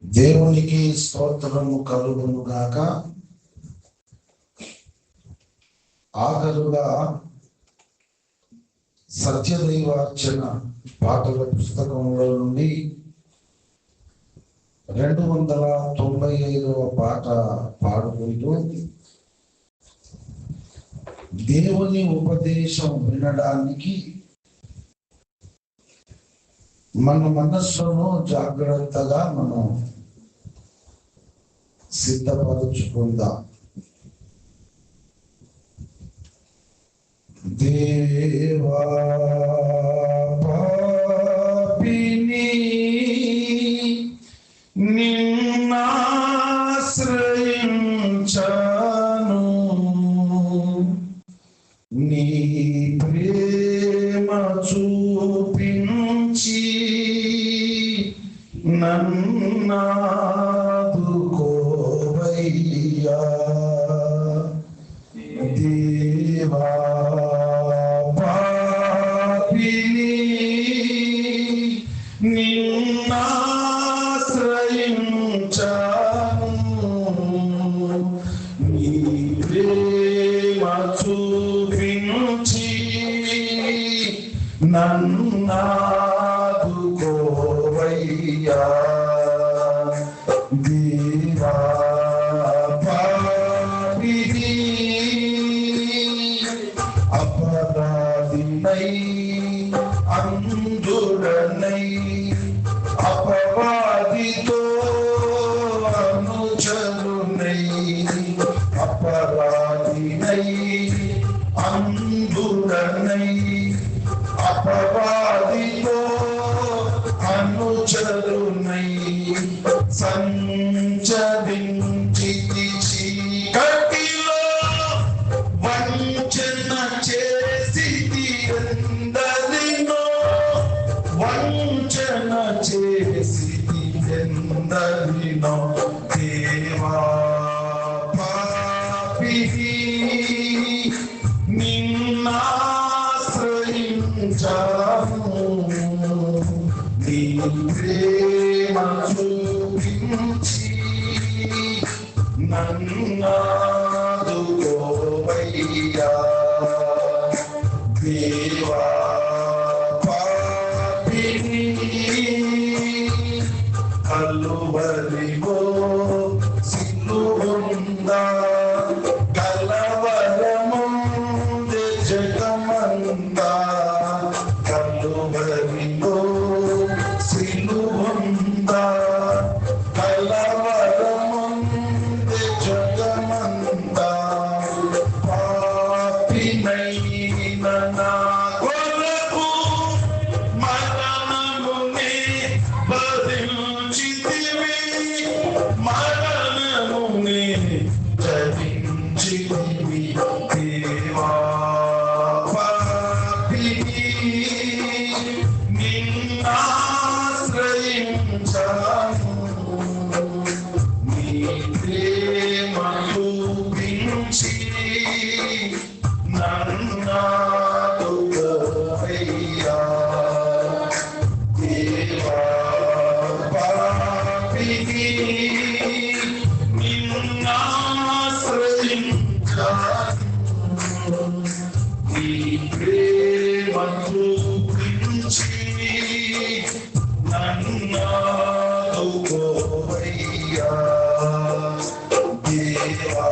దేవునికి స్తోత్రము కలుగును గాక. ఆఖరుగా సత్యదైవార్చన పాటల పుస్తకంలో నుండి 295వ పాట పాడుకుంటూ దేవుని ఉపదేశం వినడానికి మన మనస్సును జాగ్రత్తగా మనం సిద్ధపరుచుకుందాం. దేవా పాపిని నిన్నాశ్రయించాను, నీ ప్రేమ చూపించి నన్నాదుకోవయ్యా. దేవా పాపిని నిన్నాశ్రయించాను, నీ ప్రేమ చూపించి నన్నాదుకోవయ్యా. దేవా పాపిని అపరాధినై అంధుడనై అపవాదితో అనుచరునై, అపరాధినై అంధుడనై అపవాదితో అనుచరునై సంచరించితి చీకటిలో, వంచన చేసితి ఎందరినో, వంచన చేసితి ఎందరినో. దేవా పాపిని నిన్నాశ్రయించాను, నీ ప్రేమ చూపించి నన్నాదుకోవయ్యా. దేవా పాపిని కలువరిలో సిలువుందా కలవరముందే జగమంతా, కలువరిలో సిలువుందా కలవరముందే జగమంతా. పాపినైన నా కొరకు మరణమునే భరించితివి, మరణమునే జయించితివి. దేవా పాపిని నిన్నాశ్రయించాను, నీ ప్రేమ చూపించి నన్నాదుకోవయ్యా. దేవా పాపిని నిన్నాశ్రయించాను, నీ ప్రేమ చూపించి నన్నాదుకోవయ్యా. దేవా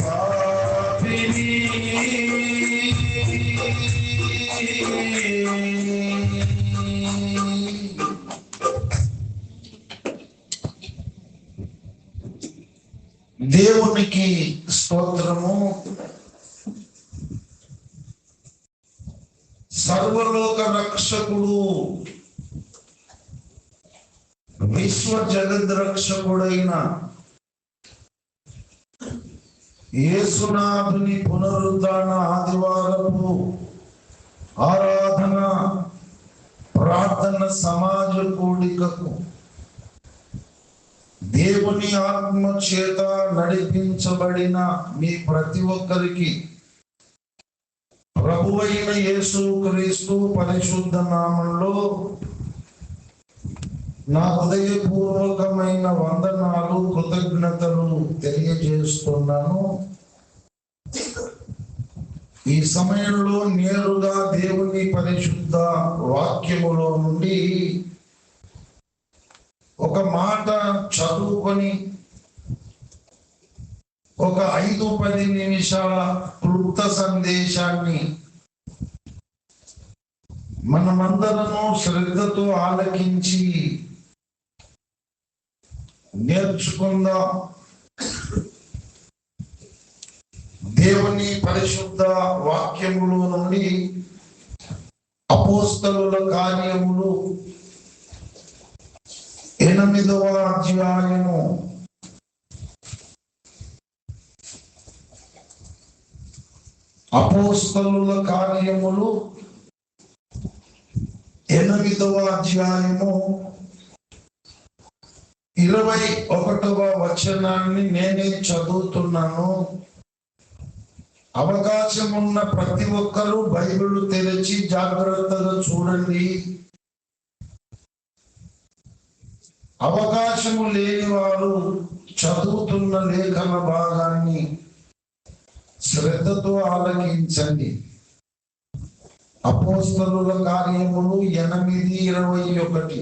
పాపిని దేవునికి స్తోత్రము. సర్వలోక రక్షకుడు విశ్వ జగద్రక్షకుడైన యేసునాథుని పునరుద్ధాన ఆదివారపు ఆరాధన ప్రార్థన సమాజ కూడికకు దేవుని ఆత్మ చేత నడిపించబడిన మీ ప్రతి ఒక్కరికి ప్రభువైన యేసుక్రీస్తు పరిశుద్ధ నామంలో నా హృదయపూర్వకమైన వందనాలు, కృతజ్ఞతలు తెలియజేస్తున్నాను. ఈ సమయంలో నేరుగా దేవుని పరిశుద్ధ వాక్యములో నుండి ఒక మాట చదువుకొని ఒక 5-10 నిమిషాల క్లుప్త సందేశాన్ని మనమందరము శ్రద్ధతో ఆలకించి నేర్చుకుందాం. దేవుని పరిశుద్ధ వాక్యములో నుండి అపోస్తలుల కార్యములు 8వ అధ్యాయము అపోస్తలుల కార్యములు 8వ అధ్యాయము 21వ వచనాన్ని నేనే చదువుతున్నాను. అవకాశం ఉన్న ప్రతి ఒక్కరూ బైబిల్ తెరిచి జాగ్రత్తగా చూడండి. అవకాశము లేని వారు చదువుతున్న లేఖన భాగాన్ని శ్రద్ధతో ఆలకించండి. అపోస్తలుల కార్యములు 8:21.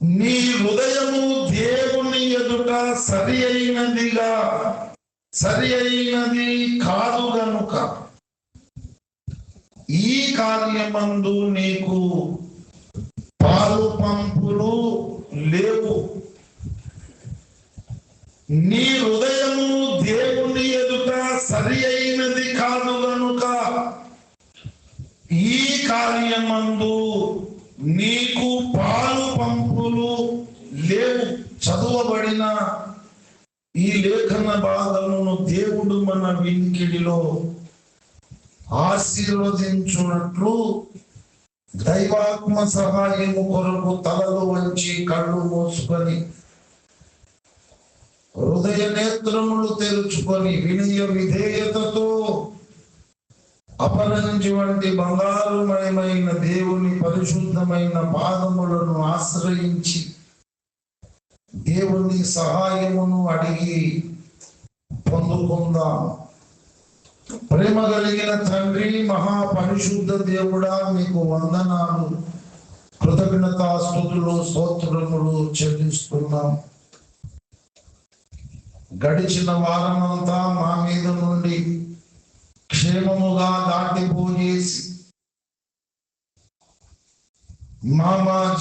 నీ హృదయము దేవుని ఎదుట సరి అయినది కాదు గనుక ఈ కార్యమందు నీకు పాలు పంపులు లేవు. నీ హృదయము దేవుని ఎదుట సరి అయినది కాదు గనుక ఈ కార్యమందు నీకు పాలు పంపులు లేవు. చదవబడిన ఈ లేఖన భాగమును దేవుడు మన వినికిడిలో ఆశీర్వదించున్నట్లు దైవాత్మ సహాయము కొరకు తలలు వంచి కళ్ళు మూసుకొని హృదయ నేత్రములు తెరుచుకొని వినయ విధేయతతో అపరంజి వంటి బంగారుమయమైన దేవుని పరిశుద్ధమైన పాదములను ఆశ్రయించి దేవుని సహాయమును అడిగి పొందుకుందాం. ప్రేమ కలిగిన తండ్రి, మహాపరిశుద్ధ దేవుడా, మీకు వందనాలు, కృతజ్ఞతాస్తుతులు, స్తోత్రములు చెల్లిస్తున్నాం. గడిచిన వారమంతా మా మీద నుండి క్షేమముగా దాటిపోయేసి మా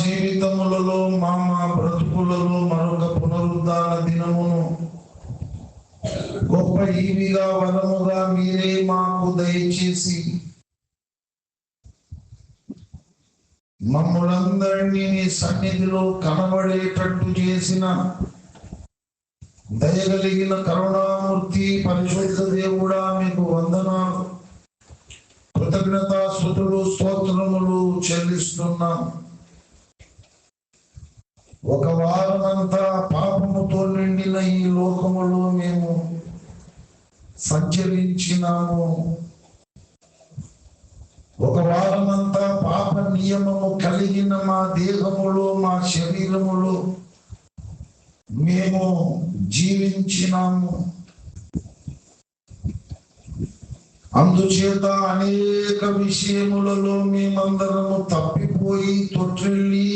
జీవితములలో మా బ్రతుకులలో మరొక పునరుద్ధాన దినమును గొప్ప ఈవిగా వరముగా మీరే మాకు దయచేసి మమ్ములందరినీ నీ సన్నిధిలో కనబడేటట్టు చేసిన దయగలిగిన కరుణామూర్తి పరిశుద్ధ దేవుడా, మీకు వందనాలు, కృతజ్ఞతాస్తుతులు, స్తోత్రములు చెల్లిస్తున్నాం. ఒక వారమంతా పాపముతో నిండిన ఈ లోకములో మేము సంచరించినాము. ఒక వారమంతా పాప నియమము కలిగిన మా దేహములో, మా శరీరములో మేము జీవించినాము. అందుచేత అనేక విషయములలో మేమందరము తప్పిపోయి తొట్టిల్లి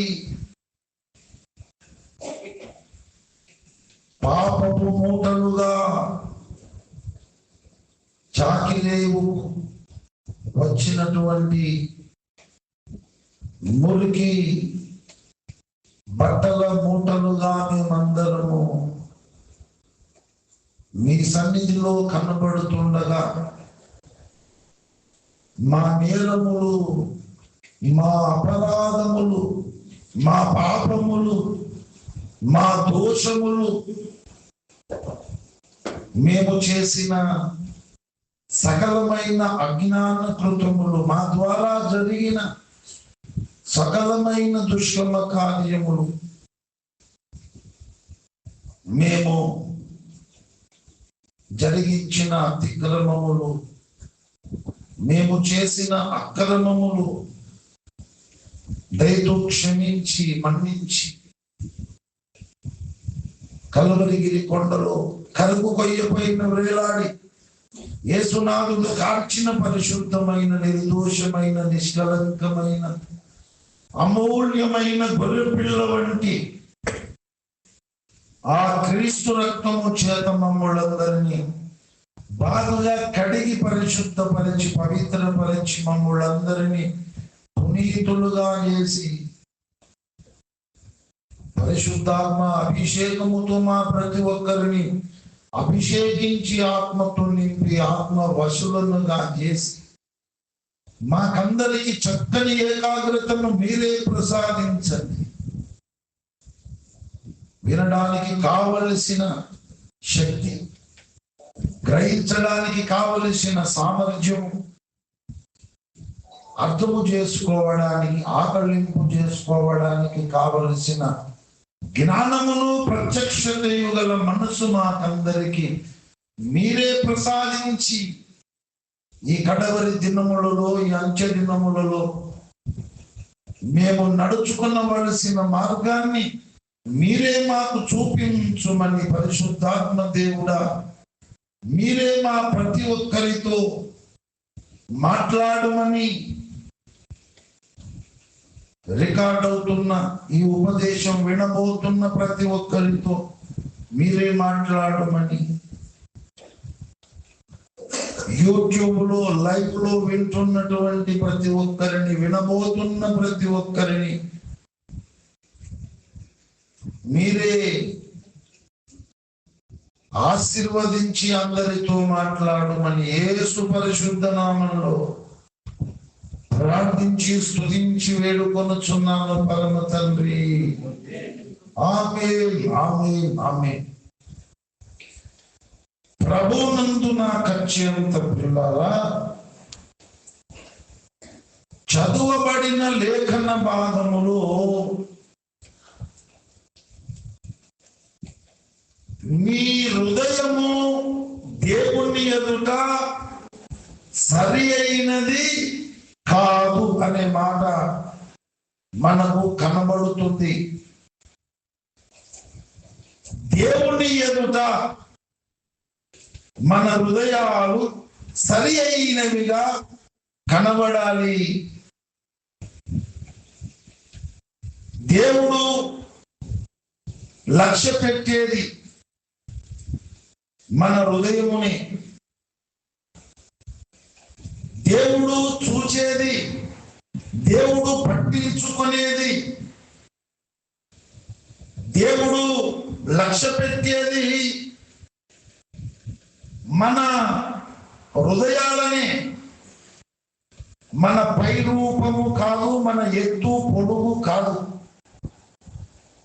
పాపపు మూటలుగా చాకిరేవు వచ్చినటువంటి మురికి బట్టల మూటలుగా మేమందరము మీ సన్నిధిలో కనబడుతుండగా మా నేరములు, మా అపరాధములు, మా పాపములు, మా దోషములు, మేము చేసిన సకలమైన అజ్ఞాన కృతములు, మా ద్వారా జరిగిన సకలమైన దుష్కర్మ కార్యములు, మేము జరిగించిన అతిక్రమములు, మేము చేసిన అక్రమములు, దయతో క్షమించి మన్నించి కల్వరిగిరి కొండలో కరుగు కొయ్యపోయిన వేలాడి యేసునాథుడు కార్చిన పరిశుద్ధమైన నిర్దోషమైన నిష్కలంకమైన అమూల్యమైన గొర్రె పిల్ల వంటి ఆ క్రీస్తు రక్తము చేత మమ్ములందరినీ బాగుగా కడిగి పరిశుద్ధపరిచి పవిత్రపరిచి మమ్ములందరినీ పునీతులుగా చేసి పరిశుద్ధాత్మ అభిషేకముతో మా ప్రతి ఒక్కరిని అభిషేకించి ఆత్మతో నింపి ఆత్మ వశులనుగా చేసి మాకందరికి చక్కని ఏకాగ్రతను మీరే ప్రసాదించండి. వినడానికి కావలసిన శక్తి, గ్రహించడానికి కావలసిన సామర్థ్యం, అర్థము చేసుకోవడానికి ఆకలింపు చేసుకోవడానికి కావలసిన జ్ఞానమును ప్రత్యక్షతయు గల మనసు మాకందరికి మీరే ప్రసాదించి ఈ కడవరి దినములలో ఈ అంచె దినములలో మేము నడుచుకునవలసిన మార్గాన్ని మీరే మాకు చూపించుమని పరిశుద్ధాత్మ దేవుడా మీరే మా ప్రతి ఒక్కరితో మాట్లాడమని రికార్డ్ అవుతున్న ఈ ఉపదేశం వినబోతున్న ప్రతి ఒక్కరితో మీరే మాట్లాడమని యూట్యూబ్ లో లైవ్ లో వింటున్నటువంటి ప్రతి ఒక్కరిని వినబోతున్న ప్రతి ఒక్కరిని మీరే ఆశీర్వదించి అందరితో మాట్లాడమని యేసు పరిశుద్ధ నామములో ప్రార్థించి స్తుతించి వేడుకొనుచున్నాను పరమ తండ్రి. ఆమేన్ ఆమేన్ ఆమేన్. ప్రభునందు నాకు అత్యంత ప్రియులారా, చదువబడిన లేఖన భాగములో మీ హృదయము దేవుని ఎదుట సరి అయినది కాదు అనే మాట మనకు కనబడుతుంది. దేవుని ఎదుట మన హృదయాలు సరి అయినవిగా కనబడాలి. దేవుడు లక్ష్య పెట్టేది మన హృదయముని, దేవుడు చూచేది, దేవుడు పట్టించుకునేది, దేవుడు లక్ష్య పెట్టేది మన హృదయాలనే. మన పై రూపము కాదు, మన ఎత్తు పొడుగు కాదు,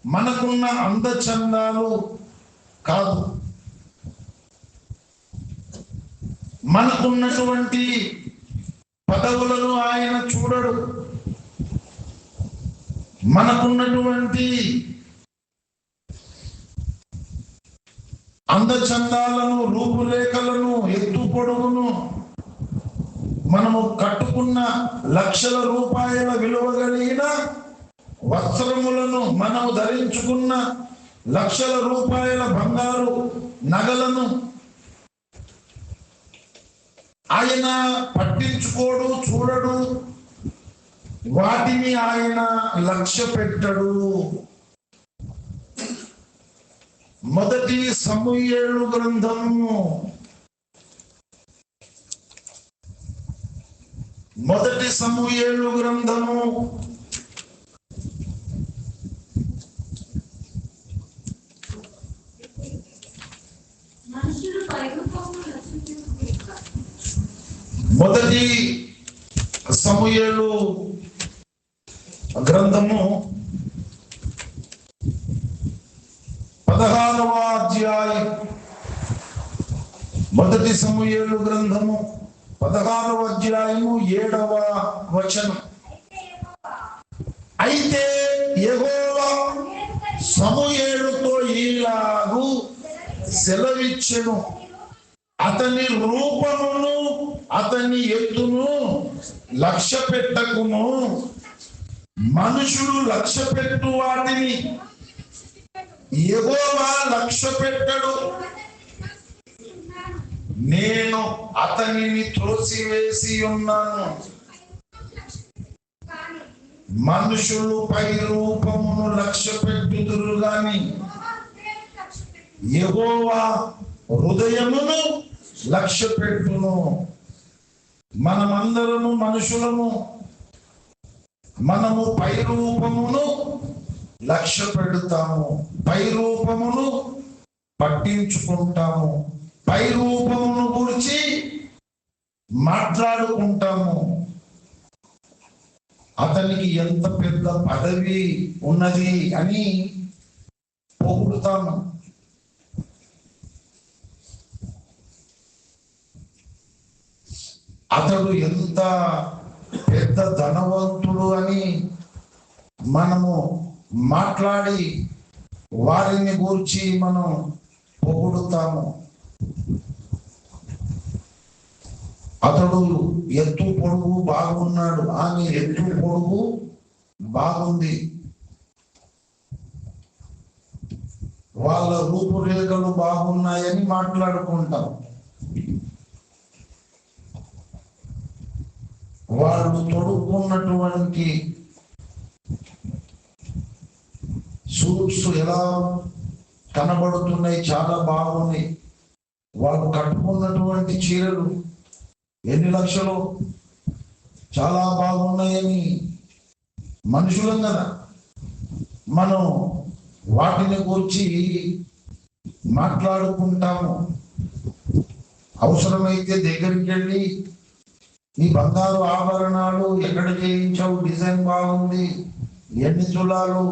మనకున్న అందచందాలు కాదు, మనకున్నటువంటి పదవులను ఆయన చూడడు, మనకున్నటువంటి అందచందాలను, రూపురేఖలను, ఎత్తు పొడుగును, మనము కట్టుకున్న లక్షల రూపాయల విలువ కలిగిన వస్త్రములను, మనము ధరించుకున్న లక్షల రూపాయల బంగారు నగలను ఆయన పట్టించుకోడు, చూడడు, వాటిని ఆయన లక్ష్య పెట్టడు. మొదటి సమూయేలు గ్రంథము 16వ అధ్యాయం. మొదటి సమూయేలు గ్రంథము 16వ అధ్యాయము 7వ వచనం. అయితే యెహోవా సమూయేలుతో ఈలాగు సెలవిచ్చెను, అతని రూపమును అతని ఎత్తును లక్ష్య పెట్టకుము, మనుషులు లక్ష్య పెట్టు వాటిని యెహోవా లక్ష్య పెట్టడు. నేను అతనిని త్రోసివేసి ఉన్నాను. మనుషులు పై రూపమును లక్ష్య పెట్టుదురు గాని యెహోవా హృదయమును లక్ష్య పెట్టును. మనమందరము మనుషులము. మనము పై రూపమును లక్ష్య పెడతాము, పై రూపమును పట్టించుకుంటాము, పై రూపమును గురించి మాట్లాడుకుంటాము. అతనికి ఎంత పెద్ద పదవి ఉన్నది అని పొగుడుతాము. అతడు ఎంత పెద్ద ధనవంతుడు అని మనము మాట్లాడి వారిని గూర్చి మనం పొగుడుతాము. అతడు ఎత్తు పొడుగు బాగున్నాడు, ఆమె ఎత్తు పొడుగు బాగుంది, వాళ్ళ రూపురేఖలు బాగున్నాయని మాట్లాడుకుంటాం. వాళ్ళు తొడుక్కున్నటువంటి సూట్స్ ఎలా కనబడుతున్నాయి, చాలా బాగున్నాయి. వాళ్ళు కట్టుకున్నటువంటి చీరలు ఎన్ని లక్షలు, చాలా బాగున్నాయని మనుషులం కదా, మనం వాటిని గురించి మాట్లాడుకుంటాము. అవసరమైతే దగ్గరికి వెళ్ళి ఈ బంగారు ఆభరణాలు ఎక్కడ చేయించావు, డిజైన్ బాగుంది, ఎన్ని తులాలు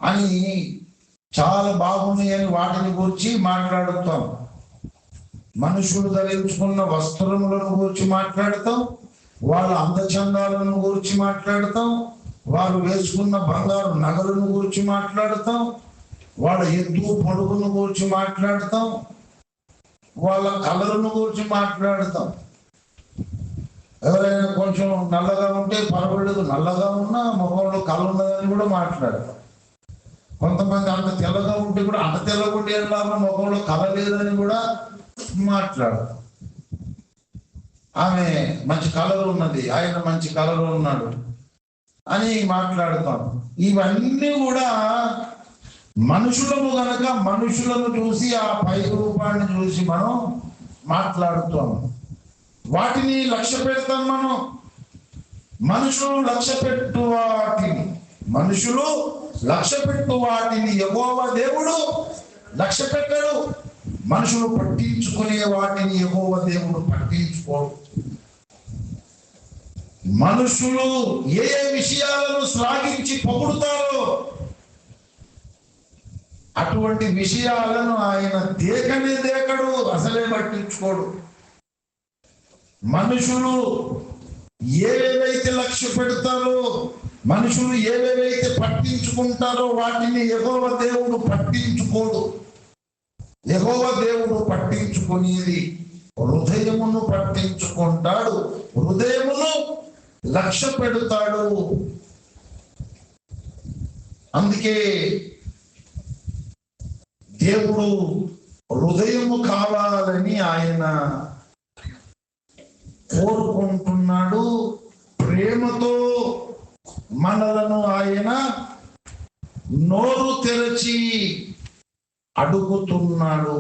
అని చాలా బాగున్నాయి అని వాటిని గురించి మాట్లాడుతాం. మనుషులు ధరించుకున్న వస్త్రములను గురించి మాట్లాడతాం, వాళ్ళ అందచందాలను గురించి మాట్లాడతాం, వాళ్ళు వేసుకున్న బంగారు నగలను గురించి మాట్లాడతాం, వాళ్ళ ఎత్తు పొడుగును గురించి మాట్లాడతాం, వాళ్ళ కలరును గురించి మాట్లాడతాం. ఎవరైనా కొంచెం నల్లగా ఉంటే పర్వాలేదు, నల్లగా ఉన్నా ముఖంలో కళ ఉన్నదని కూడా మాట్లాడతాం. కొంతమంది అంత తెల్లగా ఉంటే కూడా అంత తెల్లగా ఉంటే ముఖంలో కళ లేదని కూడా మాట్లాడతాం. ఆమె మంచి కలర్ ఉన్నది, ఆయన మంచి కలర్ ఉన్నాడు అని మాట్లాడతాం. ఇవన్నీ కూడా మనుషులము గనక మనుషులను చూసి ఆ పై రూపాన్ని చూసి మనం మాట్లాడుతాం, వాటిని లక్ష్య పెడతాం. మనం మనుషులు లక్ష్య పెట్టు వాటిని, మనుషులు లక్ష్య పెట్టు వాటిని యెహోవా దేవుడు లక్ష్య పెట్టడు. మనుషులు పట్టించుకునే వాటిని యెహోవా దేవుడు పట్టించుకోడు. మనుషులు ఏ విషయాలను శ్లాఘించి పొగుడుతారో అటువంటి విషయాలను ఆయన దేకనే దేకడు, అసలే పట్టించుకోడు. మనుషులు ఏవేవైతే లక్ష్య పెడతారో, మనుషులు ఏవేవైతే పట్టించుకుంటారో వాటిని యెహోవా దేవుడు పట్టించుకోడు. యెహోవా దేవుడు పట్టించుకునేది హృదయమును పట్టించుకుంటాడు, హృదయమును లక్ష్య పెడతాడు. అందుకే దేవుడు హృదయము కావాలని ఆయన కోరుకుంటున్నాడు. ప్రేమతో మనలను ఆయన నోరు తెరచి అడుగుతున్నాడు.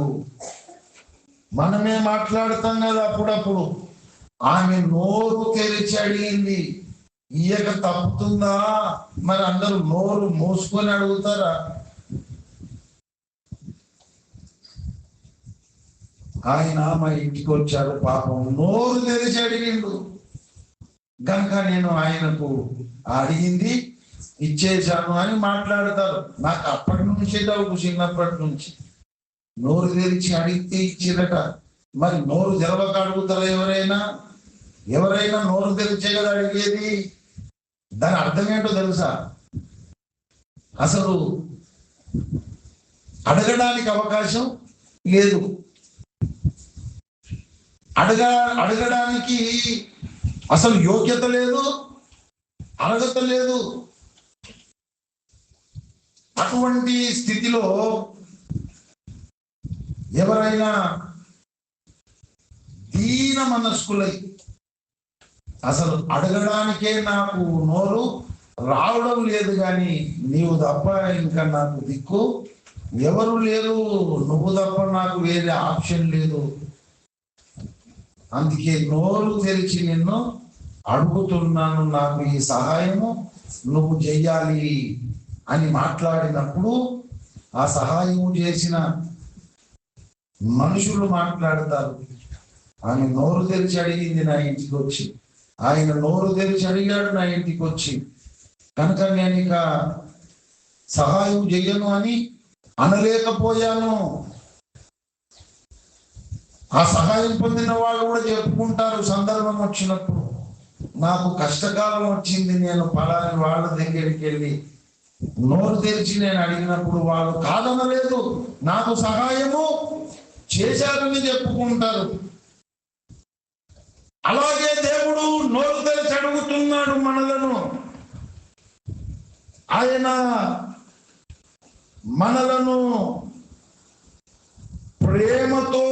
మనమే మాట్లాడతాం కదా అప్పుడప్పుడు, ఆమె నోరు తెరిచి అడిగింది, ఇయ్యక తప్పుతుందా? మరి అందరూ నోరు మూసుకొని అడుగుతారా? ఆయన మా ఇంటికి వచ్చాడు, పాపం నోరు తెరిచి అడిగిండు కనుక నేను ఆయనకు అడిగింది ఇచ్చేశాను అని మాట్లాడతారు. నాకు అప్పటి నుంచే డౌట్, చిన్నప్పటి నుంచి. నోరు తెరిచి అడిగితే ఇచ్చిరట, మరి నోరు తెరవక అడుగుతారా? ఎవరైనా నోరు తెరిచే కదా అడిగేది. దాని అర్థం ఏంటో తెలుసా? అసలు అడగడానికి అవకాశం లేదు, అడగడానికి అసలు యోగ్యత లేదు, అర్హత లేదు. అటువంటి స్థితిలో ఎవరైనా దీన మనస్కులై అసలు అడగడానికే నాకు నోరు రావడం లేదు, కానీ నీవు తప్ప ఇంకా నాకు దిక్కు ఎవరు లేరు, నువ్వు తప్ప నాకు వేరే ఆప్షన్ లేదు, అందుకే నోరు తెరిచి నిన్ను అడుగుతున్నాను, నాకు ఈ సహాయము నువ్వు చెయ్యాలి అని మాట్లాడినప్పుడు ఆ సహాయం చేసిన మనుషులు మాట్లాడతారు, ఆమె నోరు తెరిచి అడిగింది నా ఇంటికి వచ్చి, ఆయన నోరు తెరిచి అడిగాడు నా ఇంటికి వచ్చి, కనుక నేను ఇక సహాయం చెయ్యను అని అనలేకపోయాను. ఆ సహాయం పొందిన వాళ్ళు కూడా చెప్పుకుంటారు సందర్భం వచ్చినప్పుడు, నాకు కష్టకాలం వచ్చింది, నేను పలాని వాళ్ళ దగ్గరికి వెళ్ళి నోరు తెరిచి నేను అడిగినప్పుడు వాళ్ళు కాదనలేదు, నాకు సహాయము చేశారని చెప్పుకుంటారు. అలాగే దేవుడు నోరు తెరిచి అడుగుతున్నాడు మనలను. ఆయన మనలను ప్రేమతో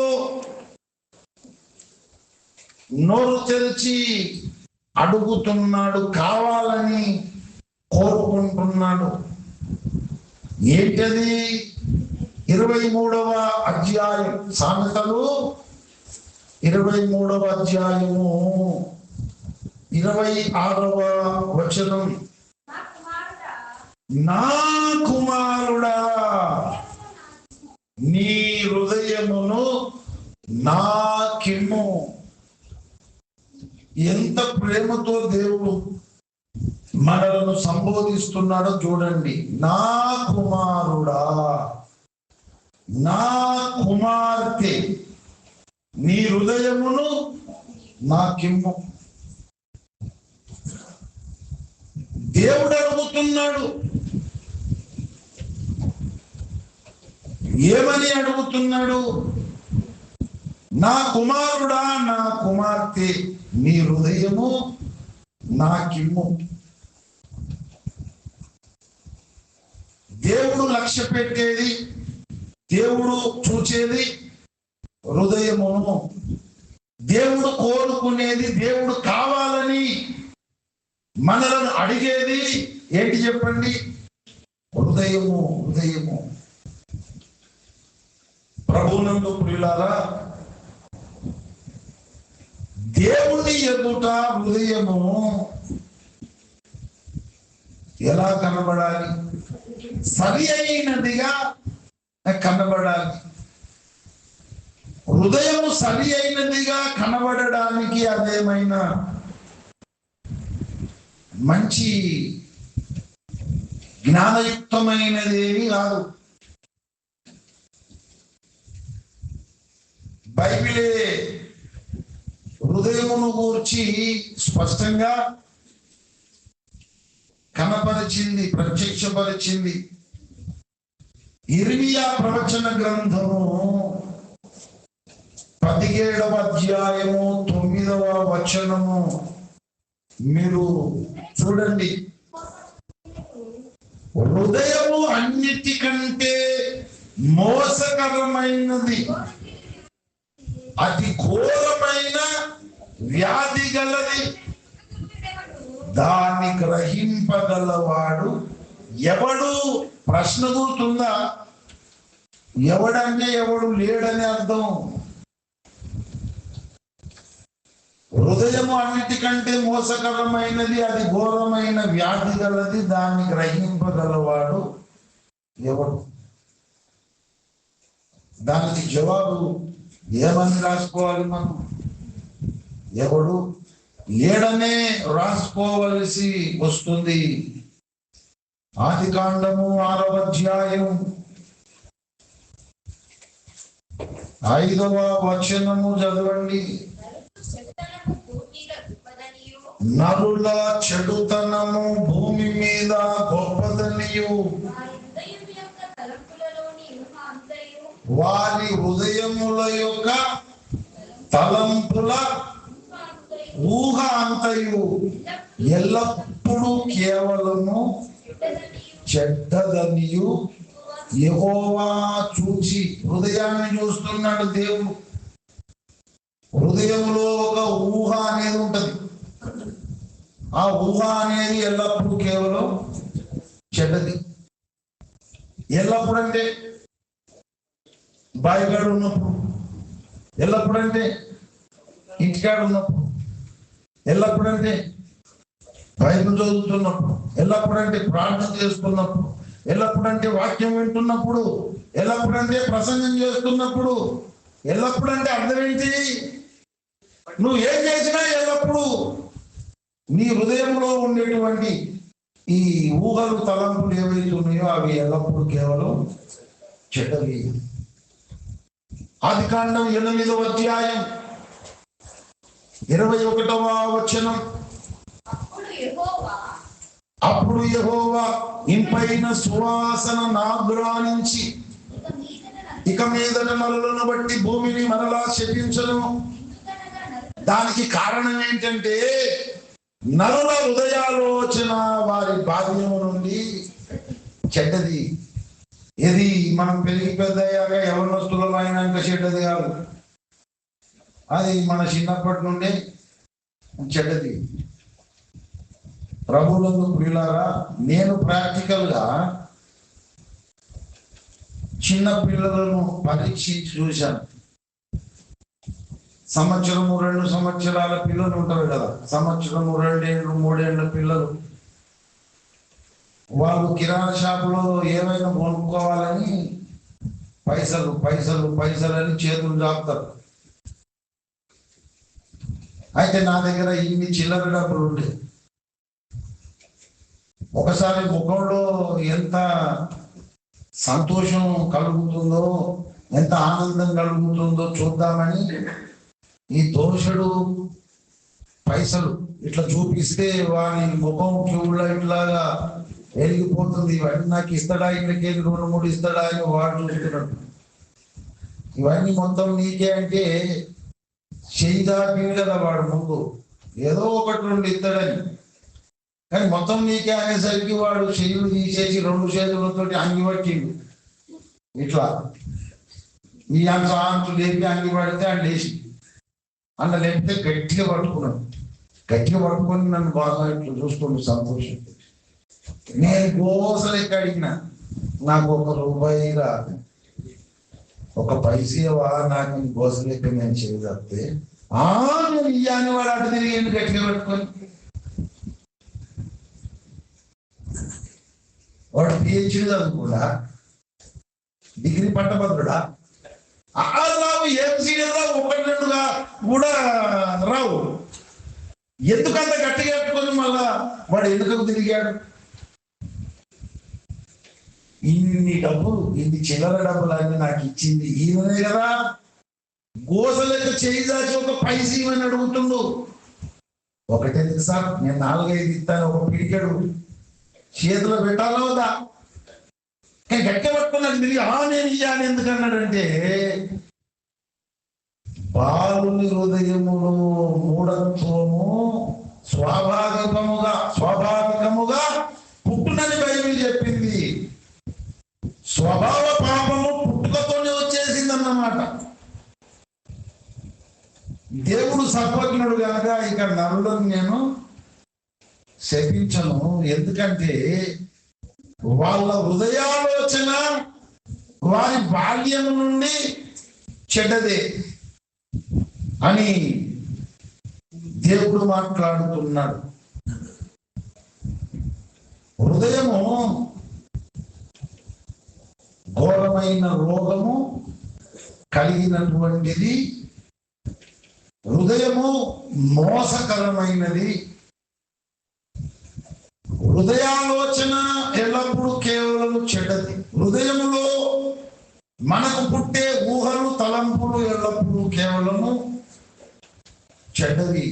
నోరు తెరిచి అడుగుతున్నాడు, కావాలని కోరుకుంటున్నాడు. ఏంటది? 23వ అధ్యాయం, సామెతలు 23వ అధ్యాయము 26వ వచనం. నా కుమారుడా, నీ హృదయమును నాకిమ్ము. ఎంత ప్రేమతో దేవుడు మనలను సంబోధిస్తున్నాడో చూడండి. నా కుమారుడా, నా కుమార్తె, నీ హృదయమును నాకిమ్ము. దేవుడు అడుగుతున్నాడు. ఏమని అడుగుతున్నాడు? నా కుమారుడా, నా కుమార్తె, నీ హృదయము నాకిమ్ము. దేవుడు లక్ష్య పెట్టేది, దేవుడు చూచేది హృదయమును. దేవుడు కోరుకునేది, దేవుడు కావాలని మనలను అడిగేది ఏంటి చెప్పండి? హృదయము. హృదయము. ప్రభువునందు ప్రియులారా, దేవుని ఎదుట హృదయము ఎలా కనబడాలి? సరి అయినదిగా కనబడాలి. హృదయము సరి అయినదిగా కనబడడానికి అదేమైనా మంచి జ్ఞానయుక్తమైనదేమి కాదు. బైబిలే హృదయమును గూర్చి స్పష్టంగా కనపరిచింది, ప్రత్యక్షపరిచింది. ఇర్మియా ప్రవచన గ్రంథము 17వ అధ్యాయము 9వ వచనము మీరు చూడండి. హృదయము అన్నిటికంటే మోసకరమైనది, అతి ఘోరమైన వ్యాధి గలది, దాన్ని గ్రహింపగలవాడు ఎవడు? ప్రశ్న గుర్తుందా? ఎవడంటే ఎవడు లేడని అర్థం. హృదయము అన్నిటికంటే మోసకరమైనది, అది ఘోరమైన వ్యాధి గలది, దాన్ని గ్రహింపగలవాడు ఎవడు? దానికి జవాబు ఏమని రాసుకోవాలి మనం? ఎవడు లేడనే రాసుకోవలసి వస్తుంది. ఆదికాండము 6వ అధ్యాయం 5వ వచనము చదవండి. నరుల చెడుతనము భూమి మీద గొప్పదనియు, వారి హృదయముల యొక్క తలంపుల ఊహ అంతయు ఎల్లప్పుడూ ఎల్లప్పుడూ కేవలము చెడ్డదనియు యెహోవా చూచి. హృదయాన్ని చూస్తున్నాడు దేవుడు. హృదయంలో ఒక ఊహ అనేది ఉంటది. ఆ ఊహ అనేది ఎల్లప్పుడూ కేవలం చెడ్డది. ఎల్లప్పుడంటే బాయికాడ ఉన్నప్పుడు, ఎల్లప్పుడంటే ఇంటికాడ ఉన్నప్పుడు, ఎల్లప్పుడంటే బైబిల్ చదువుతున్నప్పుడు, ఎల్లప్పుడంటే ప్రార్థన చేస్తున్నప్పుడు, ఎల్లప్పుడంటే వాక్యం వింటున్నప్పుడు, ఎల్లప్పుడంటే ప్రసంగం చేస్తున్నప్పుడు, ఎల్లప్పుడంటే అర్థం ఏంటి? నువ్వు ఏం చేసినా ఎల్లప్పుడు నీ హృదయంలో ఉండేటువంటి ఈ ఊహలు తలంపులు ఏవైతే ఉన్నాయో అవి ఎల్లప్పుడూ కేవలం చెడ్డవి. ఆదికాండం 8వ అధ్యాయం 21వ వచనం. అప్పుడు యెహోవా ఇంపైన సువాసన నాగ్రానించి ఇక మీదట నరులను బట్టి భూమిని మరలా శపించను. దానికి కారణం ఏంటంటే నరుల హృదయాలోచన వారి బాల్యము నుండి చెడ్డది. ఇది మనం పెరిగి పెద్దయ్యాక యవనస్తులం అయినాక చెడ్డది కాదు, అది మన చిన్నప్పటి నుండి చెడ్డది. ప్రభువులందు ప్రియులారా, నేను ప్రాక్టికల్గా చిన్న పిల్లలను పరీక్షించి చూశాను. సంవత్సరము 2 సంవత్సరాల పిల్లలు ఉంటారు కదా, సంవత్సరము 2 ఏళ్ళు 3 ఏళ్ళ పిల్లలు. వాళ్ళు కిరాణా షాపులో ఏమైనా కొనుక్కోవాలని పైసలు పైసలు పైసలు అని చేతులు జాపుతారు. అయితే నా దగ్గర ఇన్ని చిల్లర డబ్బులు ఉండే. ఒకసారి ముఖంలో ఎంత సంతోషం కలుగుతుందో, ఎంత ఆనందం కలుగుతుందో చూద్దామని ఈ దోషుడు పైసలు ఇట్లా చూపిస్తే వాని ముఖం క్యూలో ఇట్లాగా వెలిగిపోతుంది. ఇవన్నీ నాకు ఇస్తాడా, ఇళ్ళకి 2-3 ఇస్తాడా అని వాడు చూస్తున్నాడు. ఇవన్నీ మొత్తం నీకే అంటే చెయ్యి దాపి కదా వాడు ముందు ఏదో 1-2 ఇస్తాడని. కానీ మొత్తం నీకే అనేసరికి వాడు చెయ్యులు తీసేసి 2 చేతులతో అంగి పట్టిండు. ఇట్లా ఈ అంచు లేపి అంగి పడితే అని లేచి అన్న లేపితే గట్టిగా పట్టుకున్నాడు. గట్టిగా పట్టుకొని నన్ను బాగా ఇట్లా చూసుకోండి సంతోషం. నేను గోసలెక్క అడిగిన, నాకు 1 రూపాయి రాదు, 1 పైసేవా నాకు గోసలెక్క నేను చేయదప్తే నేను ఇయ్యాని వాడు అటు తిరిగి గట్టిగా పట్టుకొని. వాడు పిహెచ్డి చదువుకుండా, డిగ్రీ పట్టభద్రుడా, రావు, ఎంసీడీ రావు, 1-2 కూడా రావు. ఎందుకంత గట్టిగా పెట్టుకొని మళ్ళా వాడు ఎందుకు తిరిగాడు? ఇన్ని డబ్బులు, ఇన్ని చిల్లర డబ్బులు అన్ని నాకు ఇచ్చింది ఈయననే కదా. గోసలెక్క చేయి దాచి 1 పైస ఇవని అడుగుతుండు. ఒకటెందుకు సార్, నేను 4-5 ఇస్తాను, 1 పిడికెడు చేతిలో పెట్టాలా వద్దా? కానీ గట్టిగా పట్టుకున్నాడు తిరిగి నేను ఇయ్యాను ఎందుకన్నాడంటే బాలుని హృదయములో మూఢత్వము స్వాభావికముగా పుట్టునని బైబిల్ చెప్పింది. స్వభావ పాపము పుట్టుకతోనే వచ్చేసింది అన్నమాట. దేవుడు సర్వజ్ఞుడు కనుక ఇక నరులను నేను శపించను. ఎందుకంటే వాళ్ళ హృదయాలోచన వారి బాల్యం నుండి చెడ్డదే అని దేవుడు మాట్లాడుతున్నాడు. హృదయము ఘోరమైన రోగము కలిగినటువంటిది. హృదయము మోసకరమైనది. హృదయాలోచన ఎల్లప్పుడూ కేవలం చెడ్డది. హృదయములో మనకు పుట్టే ఊహలు తలంపులు ఎల్లప్పుడూ కేవలము చెడ్డవి.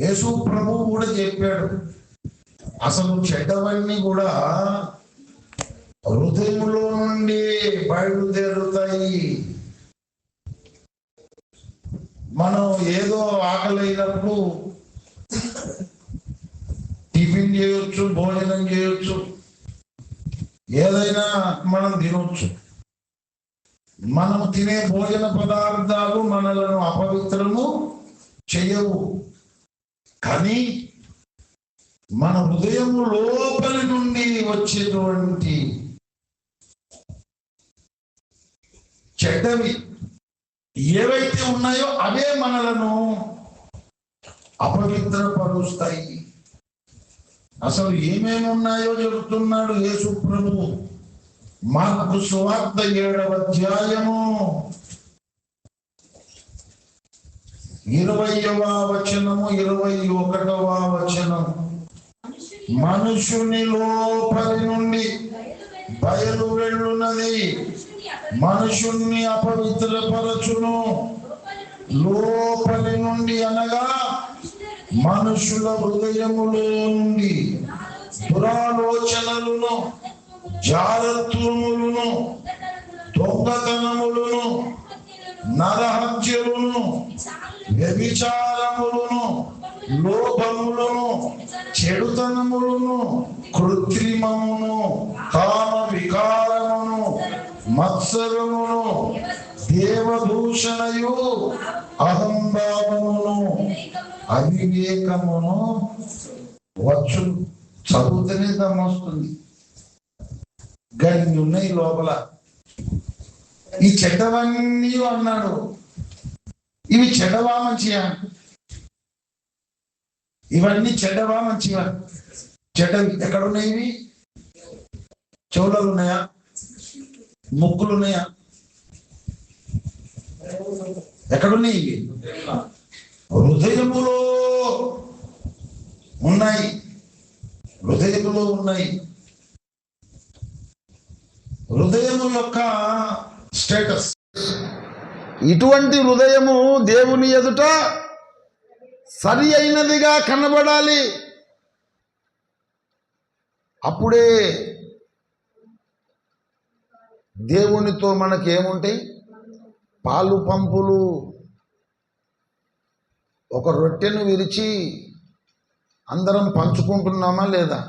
యేసు ప్రభువు కూడా చెప్పాడు, అసలు చెడ్డవన్నీ కూడా హృదయములో నుండి బయలుదేరుతాయి. మనం ఏదో ఆకలి అయినప్పుడు టిఫిన్ చేయొచ్చు, భోజనం చేయొచ్చు, ఏదైనా మనం తినొచ్చు. మనం తినే భోజన పదార్థాలు మనలను అపవిత్రము చేయవు. కానీ మన హృదయము లోపలి నుండి వచ్చేటువంటి చెడ్డవి ఏవైతే ఉన్నాయో అవే మనలను అపవిత్రపరుస్తాయి. అసలు ఏమేమి ఉన్నాయో చెబుతున్నాడు యేసు ప్రభువు. మార్కు సువార్త 7వ అధ్యాయము 20వ వచనము 21వ వచనం. మనుషుని లోపలి నుండి బయలు వెళ్ళున్నది మనుషుణ్ణి అపవిత్రపరచును. లోపలి నుండి అనగా మనుషుల హృదయములో నుండి దురాలోచనలను, జారత్వములను, దొంగతనములను, నరహత్యలను, వ్యభిచారములను, లోభములను, చెడుతనములను, కృత్రిమమును, కామ వికారమును, మత్సరమును, దేవదూషణయు, అహంభావమును, అవివేకమును వచ్చు. చదువుతూనే దమ్మొస్తుంది. గన్ని ఉన్నాయి లోపల. ఈ చెడ్డవన్నీ అన్నాడు. ఇవి చెడ్డవా మంచియా? ఇవన్నీ చెడ్డవా మంచివా? చెడ్డవి. ఎక్కడున్నాయి ఇవి? చెవులు ఉన్నాయా? ముక్కులు ఉన్నాయా? ఎక్కడున్నాయి ఇవి? హృదయములో ఉన్నాయి. హృదయములో ఉన్నాయి. హృదయము యొక్క స్టేటస్. ఇటువంటి హృదయము దేవుని ఎదుట సరి అయినదిగా కనబడాలి. అప్పుడే దేవునితో మనకేముంటాయి? పాలు పంపులు. ఒక రొట్టెను విరిచి అందరం పంచుకుంటున్నామా లేదా?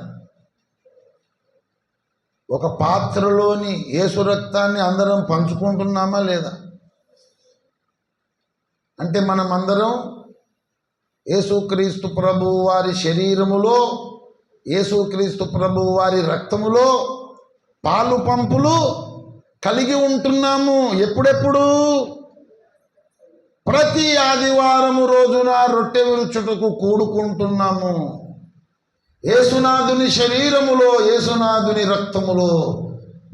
ఒక పాత్రలోని యేసు రక్తాన్ని అందరం పంచుకుంటున్నామా లేదా? అంటే మనం అందరం యేసుక్రీస్తు ప్రభువు వారి శరీరములో, యేసుక్రీస్తు ప్రభువు వారి రక్తములో పాలు పంపులు కలిగి ఉంటున్నాము. ఎప్పుడెప్పుడు? ప్రతి ఆదివారము రోజున రొట్టె విరుచుటకు కూడుకుంటున్నాము. యేసునాథుని శరీరములో, యేసునాథుని రక్తములో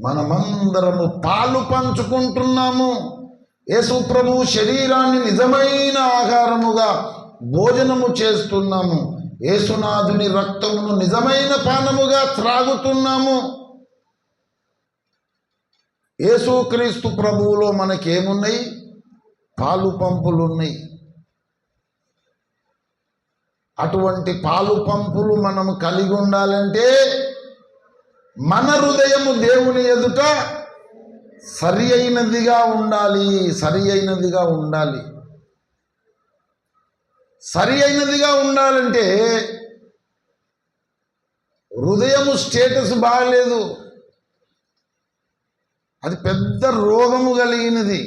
మనమందరము పాలు పంచుకుంటున్నాము. యేసు ప్రభువు శరీరాన్ని నిజమైన ఆహారముగా భోజనము చేస్తున్నాము. యేసునాథుని రక్తమును నిజమైన పానముగా త్రాగుతున్నాము. యేసుక్రీస్తు ప్రభువులో మనకేమున్నాయి? పాలు పంపులు ఉన్నాయి. అటువంటి పాలు పంపులు మనము కలిగి ఉండాలంటే మన హృదయము దేవుని ఎదుట సరి అయినదిగా ఉండాలి. సరి అయినదిగా ఉండాలి. సరి అయినదిగా ఉండాలంటే హృదయము స్టేటస్ బాగలేదు. అది పెద్ద రోగము కలిగినది,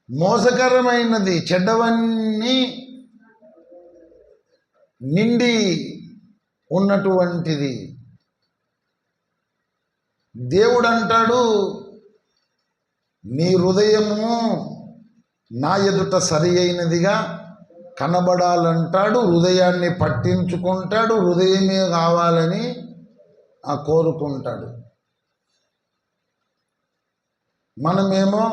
మోసకరమైనది, చెడ్డవన్నీ నిండి ఉన్నటువంటిది. దేవుడు అంటాడు, నీ హృదయము నా ఎదుట సరి అయినదిగా కనబడాలంటాడు. హృదయాన్ని పట్టించుకుంటాడు. హృదయమే కావాలని కోరుకుంటాడు. మనమేమో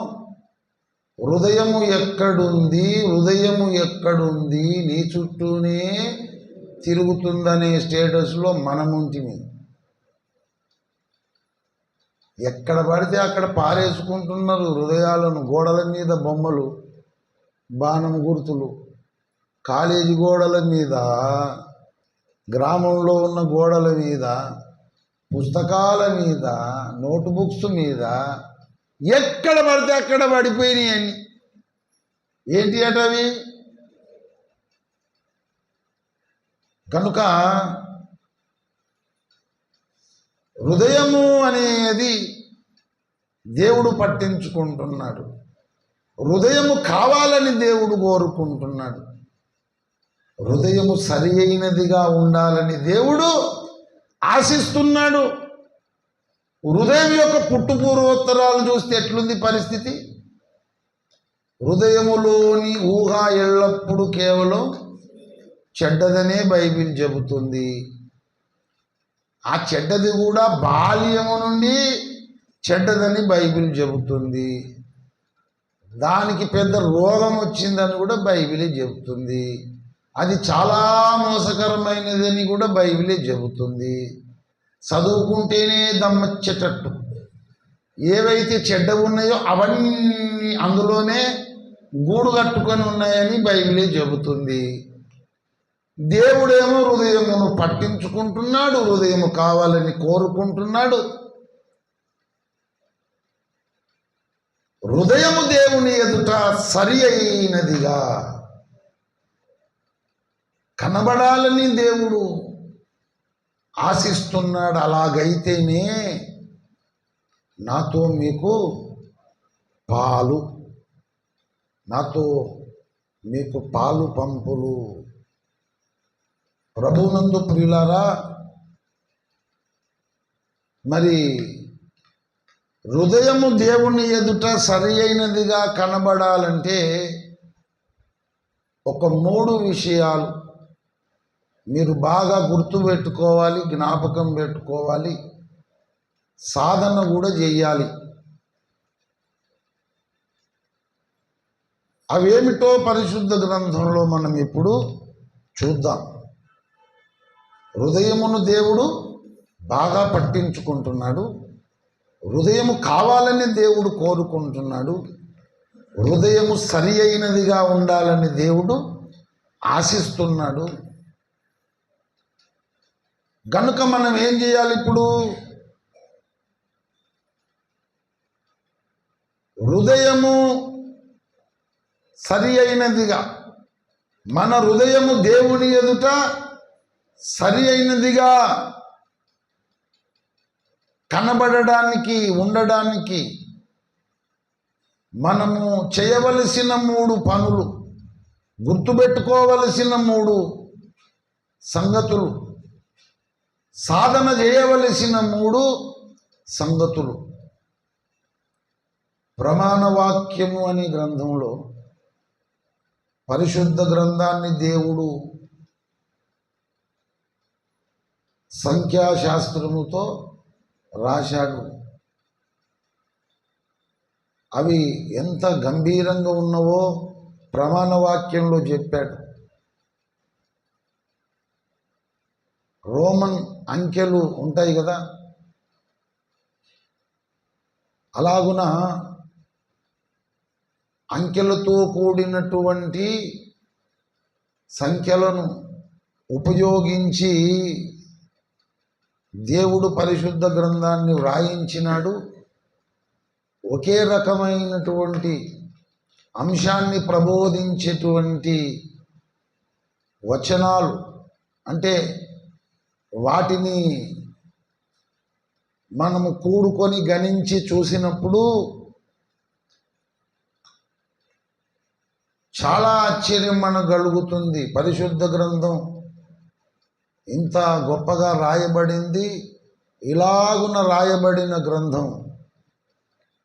హృదయము ఎక్కడుంది, హృదయము ఎక్కడుంది, నీ చుట్టూనే తిరుగుతుందనే స్టేటస్లో మనముంటిమి. ఎక్కడ పడితే అక్కడ పారేసుకుంటున్నారు హృదయాలను. గోడల మీద బొమ్మలు, బాణం గుర్తులు, కాలేజీ గోడల మీద, గ్రామంలో ఉన్న గోడల మీద, పుస్తకాల మీద, నోట్బుక్స్ మీద, ఎక్కడ పడితే అక్కడ పడిపోయినాయి అన్ని. ఏంటి అటవి? కనుక హృదయము అనేది దేవుడు పట్టించుకుంటున్నాడు. హృదయము కావాలని దేవుడు కోరుకుంటున్నాడు. హృదయము సరి అయినదిగా ఉండాలని దేవుడు ఆశిస్తున్నాడు. హృదయం యొక్క పుట్టుపూర్వోత్తరాలు చూస్తే ఎట్లుంది పరిస్థితి? హృదయములోని ఊహ ఎల్లప్పుడూ కేవలం చెడ్డదనే బైబిల్ చెబుతుంది. ఆ చెడ్డది కూడా బాల్యము నుండి చెడ్డదని బైబిల్ చెబుతుంది. దానికి పెద్ద రోగం వచ్చిందని కూడా బైబిలే చెబుతుంది. అది చాలా మోసకరమైనదని కూడా బైబిలే చెబుతుంది. చదువుకుంటేనే దమ్మచ్చేటట్టు ఏవైతే చెడ్డ ఉన్నాయో అవన్నీ అందులోనే గూడు కట్టుకొని ఉన్నాయని బైబిలే చెబుతుంది. దేవుడేమో హృదయమును పట్టించుకుంటున్నాడు, హృదయము కావాలని కోరుకుంటున్నాడు. హృదయము దేవుని ఎదుట సరి అయినదిగా కనబడాలని దేవుడు ఆశిస్తున్నాడు. అలాగైతేనే నాతో మీకు పాలు, నాతో మీకు పాలు పంపులు. ప్రభునందు ప్రియులారా, మరి హృదయము దేవుని ఎదుట సరి అయినదిగా కనబడాలంటే ఒక 3 విషయాలు మీరు బాగా గుర్తుపెట్టుకోవాలి, జ్ఞాపకం పెట్టుకోవాలి, సాధన కూడా చెయ్యాలి. అవేమిటో పరిశుద్ధ గ్రంథంలో మనం ఇప్పుడు చూద్దాం. హృదయమును దేవుడు బాగా పట్టించుకుంటున్నాడు. హృదయము కావాలని దేవుడు కోరుకుంటున్నాడు. హృదయము సరి అయినదిగా ఉండాలని దేవుడు ఆశిస్తున్నాడు. గనుక మనం ఏం చేయాలి? ఇప్పుడు హృదయము సరి అయినదిగా, మన హృదయము దేవుని ఎదుట సరి అయినదిగా కనబడడానికి, ఉండడానికి మనము చేయవలసిన 3 పనులు, గుర్తుపెట్టుకోవలసిన 3 సంగతులు, సాధన చేయవలసిన 3 సంగతులు. ప్రమాణవాక్యము అనే గ్రంథంలో, పరిశుద్ధ గ్రంథాన్ని దేవుడు సంఖ్యాశాస్త్రముతో రాశాడు. అవి ఎంత గంభీరంగా ఉన్నవో ప్రమాణవాక్యంలో చెప్పాడు. రోమన్ అంకెలు ఉంటాయి కదా, అలాగున అంకెలతో కూడినటువంటి సంఖ్యలను ఉపయోగించి దేవుడు పరిశుద్ధ గ్రంథాన్ని వ్రాయించినాడు. ఒకే రకమైనటువంటి అంశాన్ని ప్రబోధించేటువంటి వచనాలు, అంటే వాటిని మనము కూడుకొని గణించి చూసినప్పుడు చాలా ఆశ్చర్యం మనకు కలుగుతుంది. పరిశుద్ధ గ్రంథం ఇంత గొప్పగా రాయబడింది, ఇలాగున రాయబడిన గ్రంథం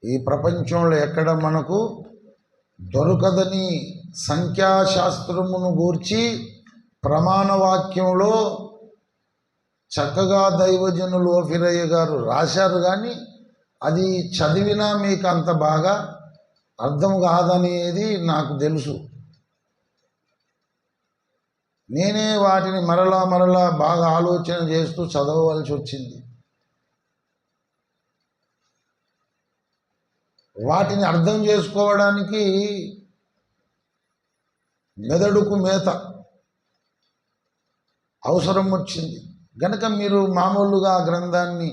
ఈ ప్రపంచంలో ఎక్కడ మనకు దొరకదని సంఖ్యాశాస్త్రమును గూర్చి ప్రమాణవాక్యంలో చక్కగా దైవజనులు ఓఫిరయ్య గారు రాశారు. కానీ అది చదివినా మీకు అంత బాగా అర్థం కాదనేది నాకు తెలుసు. నేనే వాటిని మరలా బాగా ఆలోచన చేస్తూ చదవవలసి వచ్చింది. వాటిని అర్థం చేసుకోవడానికి మెదడుకు మేత అవసరం వచ్చింది. గనక మీరు మామూలుగా ఆ గ్రంథాన్ని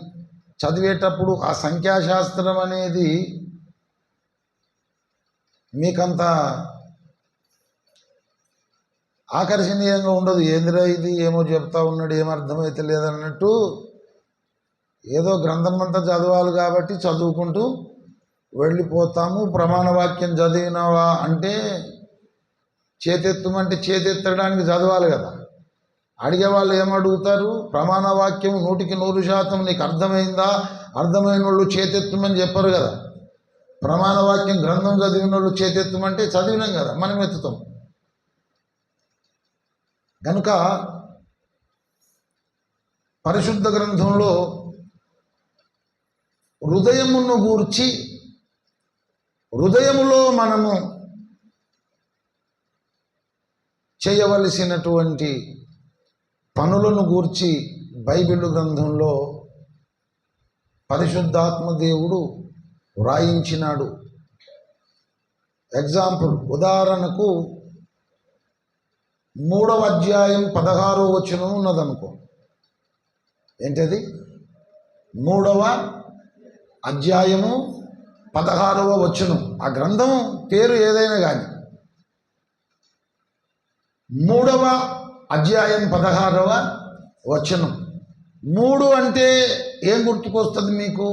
చదివేటప్పుడు ఆ సంఖ్యాశాస్త్రం అనేది మీకంత ఆకర్షణీయంగా ఉండదు. ఏందిరా ఇది, ఏమో చెప్తా ఉన్నాడు, ఏమర్థమైతే లేదన్నట్టు ఏదో గ్రంథం అంతా చదవాలి కాబట్టి చదువుకుంటూ వెళ్ళిపోతాము. ప్రమాణ వాక్యం చదివినవా అంటే చేతెత్తమంటే చేతెత్తడానికి చదవాలి కదా. అడిగే వాళ్ళు ఏమడుగుతారు? ప్రమాణ వాక్యం 100% నీకు అర్థమైందా? అర్థమైన వాళ్ళు చేతెత్తమని చెప్పరు కదా. ప్రమాణ వాక్యం గ్రంథం చదివిన వాళ్ళు చేతెత్తమంటే చదివినాం కదా, మనం ఎత్తుతాం. కనుక పరిశుద్ధ గ్రంథంలో హృదయమును గూర్చి, హృదయములో మనము చేయవలసినటువంటి పనులను గూర్చి బైబిల్ గ్రంథంలో పరిశుద్ధాత్మ దేవుడు వ్రాయించినాడు. ఎగ్జాంపుల్, ఉదాహరణకు 3వ అధ్యాయం 16వ వచనం ఉన్నదనుకో. ఏంటది? 3వ అధ్యాయము 16వ వచనం. ఆ గ్రంథం పేరు ఏదైనా కానీ 3వ అధ్యాయం 16వ వచనం. 3 అంటే ఏం గుర్తుకొస్తుంది మీకు?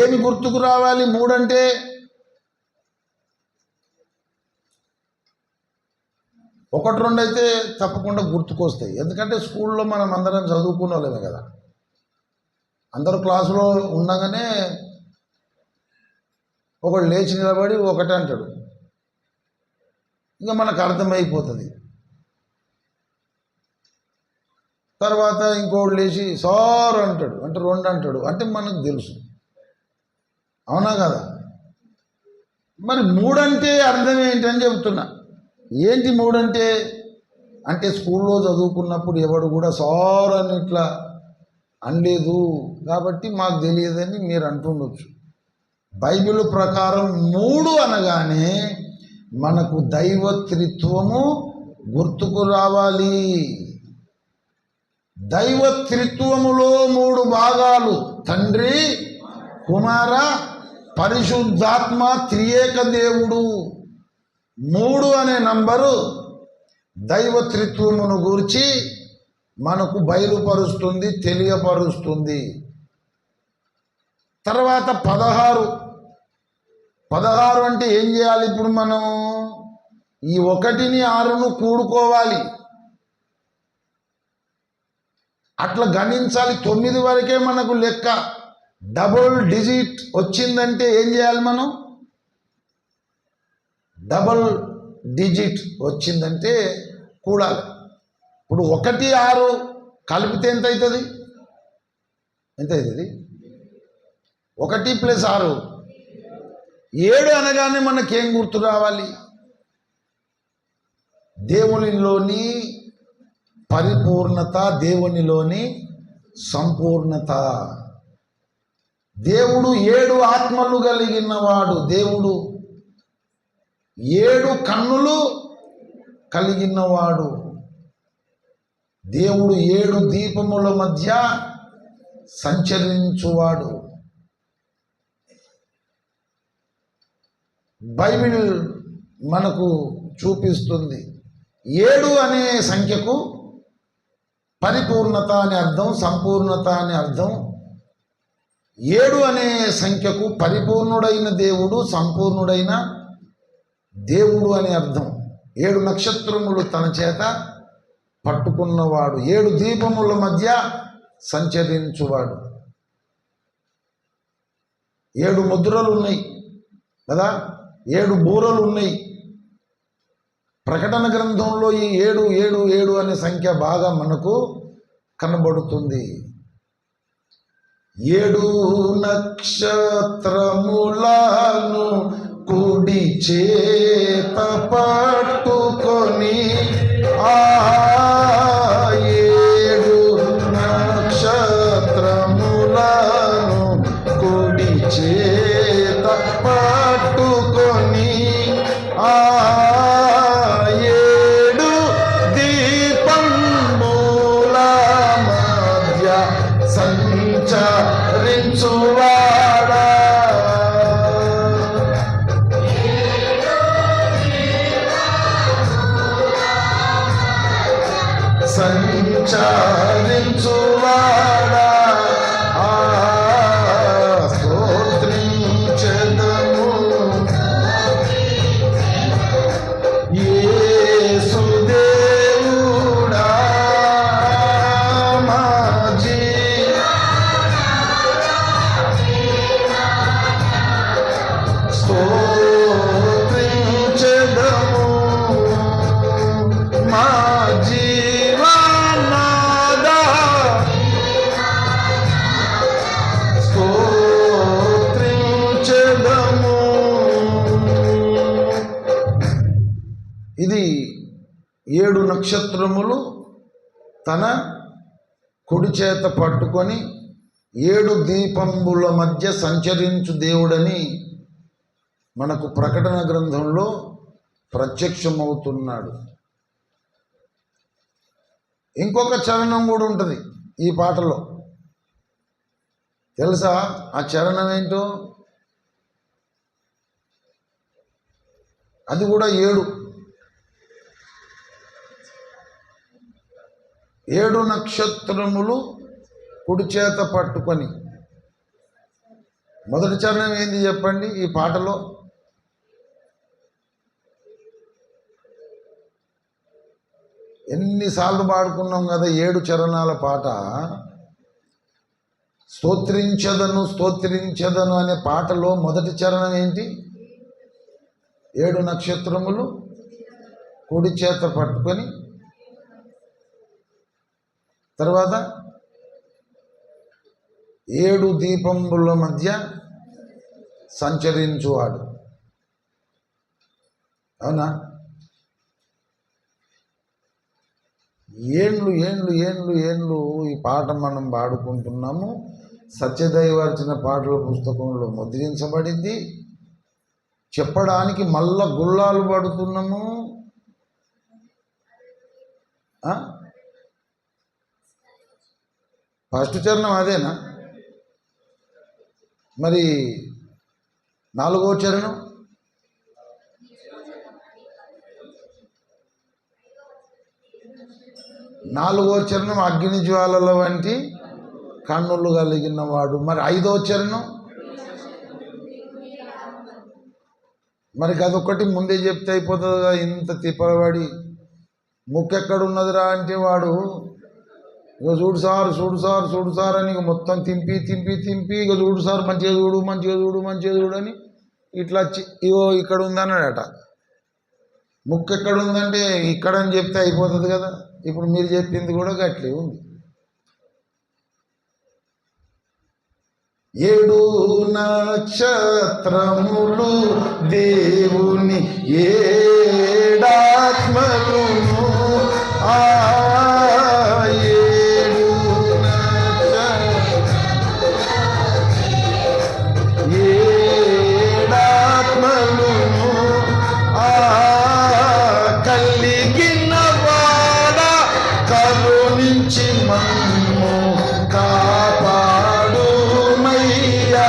ఏమి గుర్తుకు రావాలి? 3 అంటే ఒకటి రెండు అయితే తప్పకుండా గుర్తుకొస్తాయి. ఎందుకంటే స్కూల్లో మనం అందరం చదువుకునే వాళ్ళమే కదా. అందరూ క్లాసులో ఉండగానే ఒకడు లేచి నిలబడి ఒకటి అంటాడు, ఇంకా మనకు అర్థమైపోతుంది. తర్వాత ఇంకోటి లేచి సార్ అంటాడు, అంటే 2 అంటాడు, అంటే మనకు తెలుసు. అవునా కదా? మరి 3 అంటే అర్థం ఏంటని చెబుతున్నా. ఏంటి 3 అంటే స్కూల్లో చదువుకున్నప్పుడు ఎవడు కూడా సార్ అని ఇట్లా అనలేదు కాబట్టి మాకు తెలియదని మీరు అంటుండొచ్చు. బైబిల్ ప్రకారం 3 అనగానే మనకు దైవత్రిత్వము గుర్తుకు రావాలి. దైవత్రిత్వములో 3 భాగాలు: తండ్రి, కుమార, పరిశుద్ధాత్మ, త్రియేక దేవుడు. 3 అనే నంబరు దైవత్రిత్వమును గూర్చి మనకు బయలుపరుస్తుంది, తెలియపరుస్తుంది. తర్వాత 16 అంటే ఏం చేయాలి? ఇప్పుడు మనం ఈ 1ని 6ను కూడుకోవాలి, అట్లా గణించాలి. 9 వరకే మనకు లెక్క. డబుల్ డిజిట్ వచ్చిందంటే ఏం చేయాలి మనం? డబుల్ డిజిట్ వచ్చిందంటే కూడాలి. ఇప్పుడు 1, 6 కలిపితే ఎంత అవుతుంది? ఎంత అవుతుంది? 1 + 6 7 అనగానే మనకేం గుర్తు రావాలి? దేవునిలోని పరిపూర్ణత, దేవునిలోని సంపూర్ణత. దేవుడు 7 ఆత్మలు కలిగినవాడు. దేవుడు 7 కన్నులు కలిగినవాడు. దేవుడు 7 దీపముల మధ్య సంచరించువాడు. బైబిల్ మనకు చూపిస్తుంది 7 అనే సంఖ్యకు పరిపూర్ణత అని అర్థం, సంపూర్ణత అని అర్థం. 7 అనే సంఖ్యకు పరిపూర్ణుడైన దేవుడు, సంపూర్ణుడైన దేవుడు అని అర్థం. 7 నక్షత్రములు తన చేత పట్టుకున్నవాడు, 7 దీపముల మధ్య సంచరించువాడు. 7 ముద్రలు ఉన్నాయి కదా, 7 బూరలు ఉన్నాయి. ప్రకటన గ్రంథంలో ఈ 7, 7, 7 అనే సంఖ్య బాగా మనకు కనబడుతుంది. 7 నక్షత్రములను కుడి చేత పట్టుకొని 7 నక్షత్రములను కుడి చేత పట్టుకొని 7 దీపముల మధ్య సంచరించువాడా. సంచరించువాడా 7 నక్షత్రములు తన కుడి చేత పట్టుకొని 7 దీపంబుల మధ్య సంచరించు దేవుడని మనకు ప్రకటన గ్రంథంలో ప్రత్యక్షమవుతున్నాడు. ఇంకొక చరణం కూడా ఉంటుంది ఈ పాటలో. తెలుసా ఆ చరణం ఏంటో? అది కూడా 7 నక్షత్రములు కుడి చేత పట్టుకొని. మొదటి చరణం ఏంది చెప్పండి ఈ పాటలో? ఎన్నిసార్లు పాడుకున్నాం కదా 7 చరణాల పాట. స్తోత్రించదను స్తోత్రించదను అనే పాటలో మొదటి చరణం ఏంటి? 7 నక్షత్రములు కుడి చేత పట్టుకొని, తర్వాత 7 దీపంబుల మధ్య సంచరించువాడు. అవునా? ఏండ్లు ఏండ్లు ఏండ్లు ఏండ్లు ఈ పాట మనం పాడుకుంటున్నాము. సత్యదైవార్చన పాటల పుస్తకంలో ముద్రించబడింది. చెప్పడానికి మళ్ళా గుల్లాలు పడుతున్నాము. ఫస్ట్ చరణం అదేనా? మరి 4వ చరణం? 4వ చరణం అగ్ని జ్వాలల వంటి కన్నులు కలిగిన వాడు. మరి 5వ చరణం? మరి అదొక్కటి ముందే చెప్తే అయిపోతుంది కదా. ఇంత తిప్పబడి ముక్కెక్కడున్నదిరా అంటే వాడు ఇక చూడు సార్ చూడు సార్ చూడు సార్ అని మొత్తం తింపి తింపి తింపి ఇక చూడు సార్ మంచిగా చూడు మంచిగా చూడు మంచిగా చూడు అని ఇట్లా ఇగో ఇక్కడ ఉందన్నాడట. ముక్కు ఎక్కడుందంటే ఇక్కడని చెప్తే అయిపోతుంది కదా. ఇప్పుడు మీరు చెప్పింది కూడా గట్లే ఉంది. 7 నక్షత్రములు దేవుని 7 ఆత్మలును. 7 ఆత్మలును కలిగిన వాడ కరుణించి మమ్ము కాపాడు మయ్యా.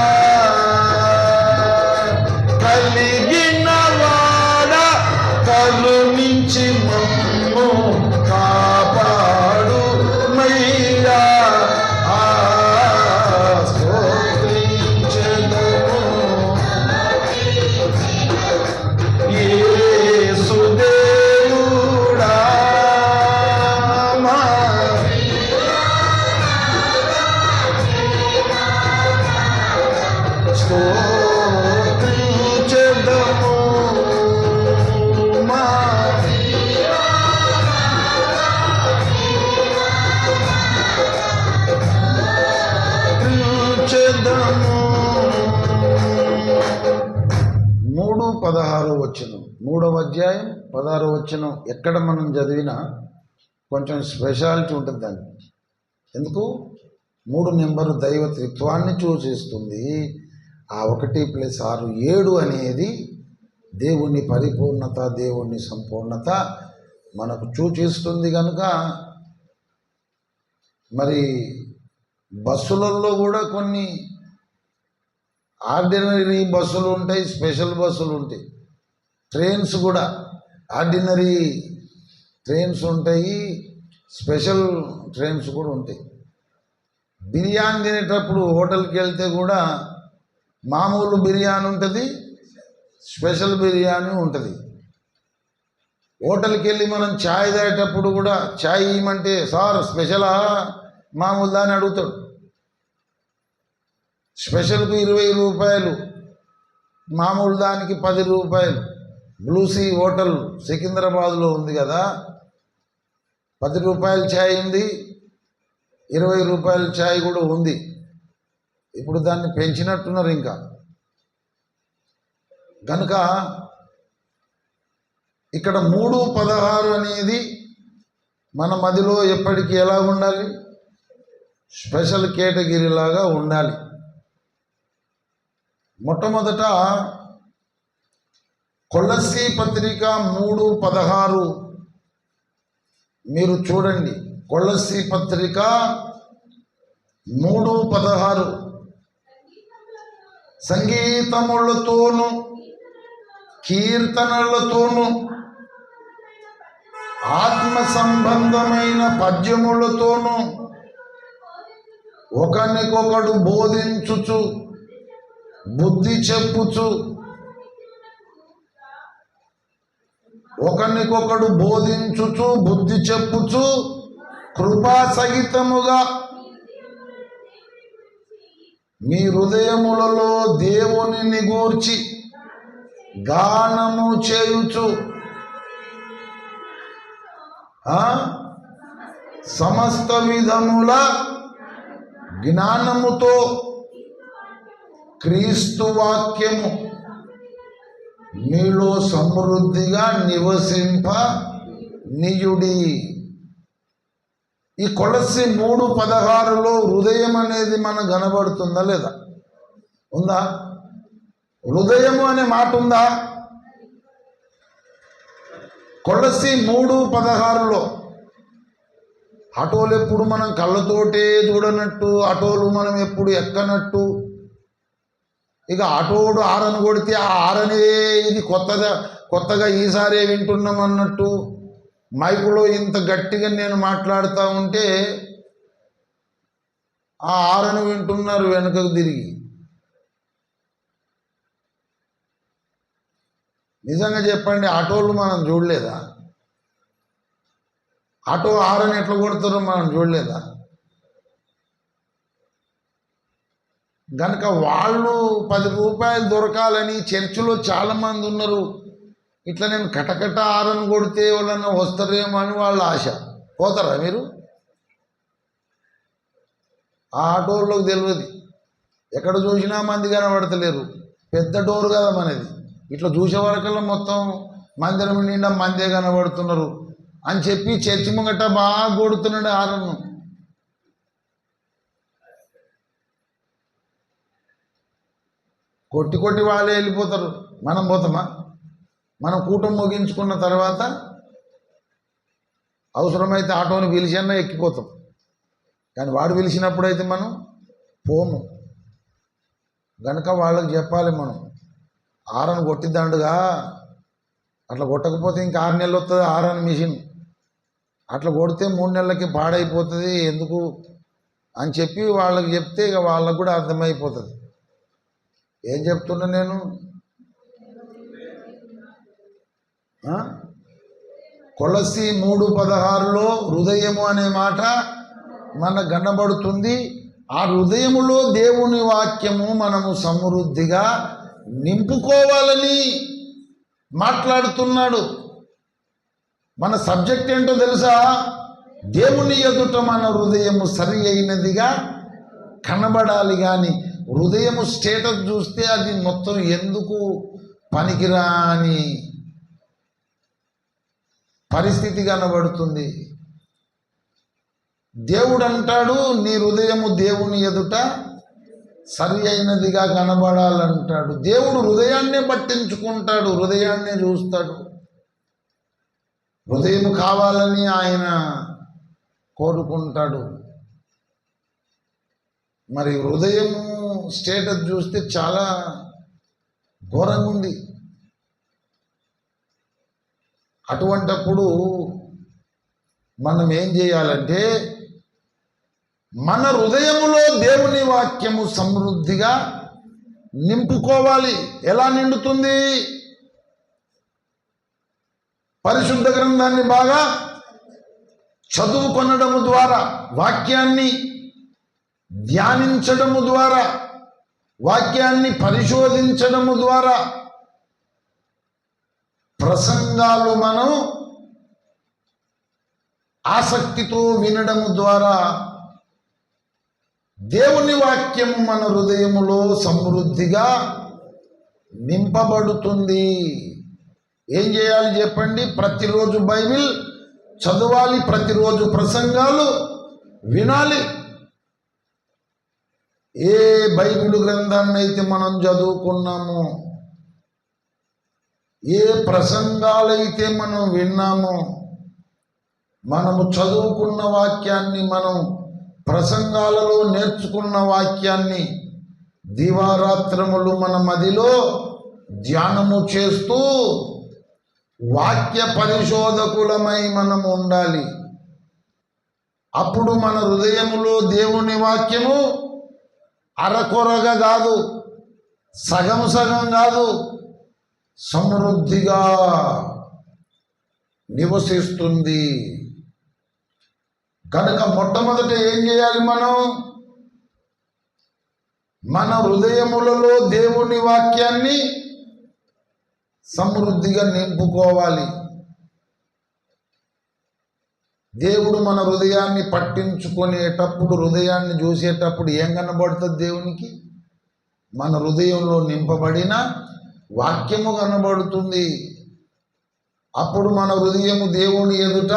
కలిగిన వాడ కరుణించి మమ్ము కాపాడు మయ్యా. వచనం 3వ అధ్యాయం 16వ వచనం ఎక్కడ మనం చదివినా కొంచెం స్పెషాలిటీ ఉంటుంది దానికి. ఎందుకు? 3 నెంబరు దైవ త్రిత్వాన్ని సూచిస్తుంది. ఆ 1+6 7 అనేది దేవుని పరిపూర్ణత, దేవుని సంపూర్ణత మనకు సూచిస్తుంది. కనుక మరి బస్సులలో కూడా కొన్ని ఆర్డినరీ బస్సులు ఉంటాయి, స్పెషల్ బస్సులు ఉంటాయి. ట్రైన్స్ కూడా ఆర్డినరీ ట్రైన్స్ ఉంటాయి, స్పెషల్ ట్రైన్స్ కూడా ఉంటాయి. బిర్యానీ తినేటప్పుడు హోటల్కి వెళ్తే కూడా మామూలు బిర్యానీ ఉంటుంది, స్పెషల్ బిర్యానీ ఉంటుంది. హోటల్కి వెళ్ళి మనం ఛాయ్ తాగేటప్పుడు కూడా ఛాయ్ ఇవ్వమంటే సార్ స్పెషలా మామూలుదా అని అడుగుతాడు. స్పెషల్కు 20 రూపాయలు, మామూలు దానికి 10 రూపాయలు. బ్లూసీ హోటల్ సికింద్రాబాద్లో ఉంది కదా, 10 రూపాయల ఛాయ్ ఉంది, 20 రూపాయల ఛాయ్ కూడా ఉంది. ఇప్పుడు దాన్ని పెంచినట్టున్నారు ఇంకా. కనుక ఇక్కడ 3:16 అనేది మన మదిలో ఎప్పటికీ ఎలా ఉండాలి? స్పెషల్ కేటగిరీ లాగా ఉండాలి. మొట్టమొదట కొలస్సీ పత్రిక 3:16 మీరు చూడండి. కొలస్సీ పత్రిక 3:16 సంగీతములతోను కీర్తనలతోను ఆత్మ సంబంధమైన పద్యములతోను ఒకరికొకడు బోధించుచు బుద్ధి చెప్పుచు ఒకరికొకడు బోధించుచు బుద్ధి చెప్పుచు కృపా సహితముగా మీ హృదయములలో దేవునిని గూర్చి గానము చేయుచు సమస్త విధముల జ్ఞానముతో క్రీస్తు వాక్యము మీలో సమృద్ధిగా నివసింప నియుడి. ఈ కొలస్సీ 3:16లో హృదయం అనేది మనకు కనబడుతుందా లేదా? ఉందా? హృదయము అనే మాట ఉందా? కొలస్సీ 3:16లో ఆటోలు ఎప్పుడు మనం కళ్ళతోటే చూడనట్టు, ఆటోలు మనం ఎప్పుడు ఎక్కనట్టు, ఇక ఆటోడు ఆరను కొడితే ఆ ఆరనే ఇది కొత్తగా ఈసారే వింటున్నాం అన్నట్టు మైకులో ఇంత గట్టిగా నేను మాట్లాడుతూ ఉంటే ఆ ఆరను వింటున్నారు వెనుకకు తిరిగి. నిజంగా చెప్పండి, ఆటోలు మనం చూడలేదా? ఆటో ఆరని ఎట్లా కొడతారో మనం చూడలేదా? గనక వాళ్ళు 10 రూపాయలు దొరకాలని చర్చిలో చాలామంది ఉన్నారు. ఇట్లా నేను కటకట ఆరని కొడితే వాళ్ళన్నా వస్తారేమో అని వాళ్ళ ఆశ. పోతారా మీరు? ఆ ఆటోల్లోకి తెలియదు, ఎక్కడ చూసినా మంది కనబడతలేరు. పెద్ద డోర్ కదా మనది, ఇట్లా చూసే వరకల్లా మొత్తం మందిరం నిండా మందే కనబడుతున్నారు అని చెప్పి చర్చి ముంగట బాగా కొడుతున్నాడు ఆరను. కొట్టి కొట్టి వాళ్ళే వెళ్ళిపోతారు. మనం పోతామా? మనం కూటం ముగించుకున్న తర్వాత అవసరమైతే ఆటోని పిలిచినా ఎక్కిపోతాం, కానీ వాడు పిలిచినప్పుడు అయితే మనం పోము. గనక వాళ్ళకి చెప్పాలి, మనం ఆరను కొట్టిద్దండుగా, అట్లా కొట్టకపోతే ఇంకా 6 నెలలు వస్తుంది ఆరన్ మిషన్, అట్లా కొడితే 3 నెలలకి పాడైపోతుంది ఎందుకు అని చెప్పి వాళ్ళకి చెప్తే ఇక వాళ్ళకు కూడా అర్థమైపోతుంది. ఏం చెప్తున్నా నేను? కొలస్సీ 3:16లో హృదయము అనే మాట మనకు కనబడుతుంది. ఆ హృదయములో దేవుని వాక్యము మనము సమృద్ధిగా నింపుకోవాలని మాట్లాడుతున్నాడు. మన సబ్జెక్ట్ ఏంటో తెలుసా? దేవుని ఎదుట మన హృదయము సరి అయినదిగా కనబడాలి. కానీ హృదయము స్టేటస్ చూస్తే అది మొత్తం ఎందుకు పనికిరాని పరిస్థితి కనబడుతుంది. దేవుడు అంటాడు, నీ హృదయము దేవుని ఎదుట సరి అయినదిగా కనబడాలంటాడు. దేవుడు హృదయాన్నే పట్టించుకుంటాడు, హృదయాన్నే చూస్తాడు. హృదయం కావాలని ఆయన కోరుకుంటాడు. మరి హృదయము స్టేటస్ చూస్తే చాలా ఘోరంగా ఉంది. అటువంటప్పుడు మనం ఏం చేయాలంటే, మన హృదయములో దేవుని వాక్యము సమృద్ధిగా నింపుకోవాలి. ఎలా నిండుతుంది? పరిశుద్ధ గ్రంథాన్ని బాగా చదువుకొనడము ద్వారా, వాక్యాన్ని ధ్యానించడము ద్వారా, వాక్యాన్ని పరిశోధించడము ద్వారా, ప్రసంగాలు మనం ఆసక్తితో వినడము ద్వారా దేవుని వాక్యము మన హృదయములో సమృద్ధిగా నింపబడుతుంది. ఏం చేయాలి చెప్పండి? ప్రతిరోజు బైబిల్ చదవాలి, ప్రతిరోజు ప్రసంగాలు వినాలి. ఏ బైబిల్ గ్రంథాన్ని అయితే మనం చదువుకున్నామో, ఏ ప్రసంగాలైతే మనం విన్నామో, మనము చదువుకున్న వాక్యాన్ని, మనం ప్రసంగాలలో నేర్చుకున్న వాక్యాన్ని దివారాత్రములు మన మదిలో ధ్యానము చేస్తూ వాక్య పరిశోధకులమై మనము ఉండాలి. అప్పుడు మన హృదయములో దేవుని వాక్యము అరకొరగా కాదు, సగం సగం కాదు, సమృద్ధిగా నివసిస్తుంది. కనుక మొట్టమొదట ఏం చేయాలి? మన హృదయములలో దేవుని వాక్యాన్ని సమృద్ధిగా నింపుకోవాలి. దేవుడు మన హృదయాన్ని పట్టించుకునేటప్పుడు, హృదయాన్ని చూసేటప్పుడు ఏం కనబడుతుంది దేవునికి? మన హృదయంలో నింపబడిన వాక్యము కనబడుతుంది. అప్పుడు మన హృదయము దేవుని ఎదుట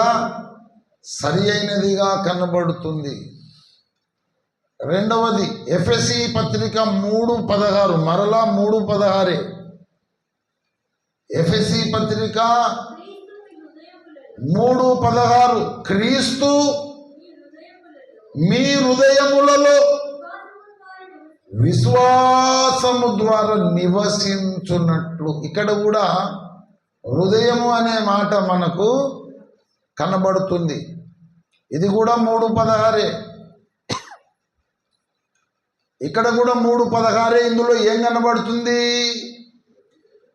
సరి అయినదిగా కనబడుతుంది. రెండవది ఎఫెసీ పత్రిక 3:16, మరలా 3:16. ఎఫెసీ పత్రిక 3:16, క్రీస్తు మీ హృదయములలో విశ్వాసము ద్వారా నివసించున్నట్లు. ఇక్కడ కూడా హృదయము అనే మాట మనకు కనబడుతుంది. ఇది కూడా 3:16. ఇక్కడ కూడా 3:16. ఇందులో ఏం కనబడుతుంది?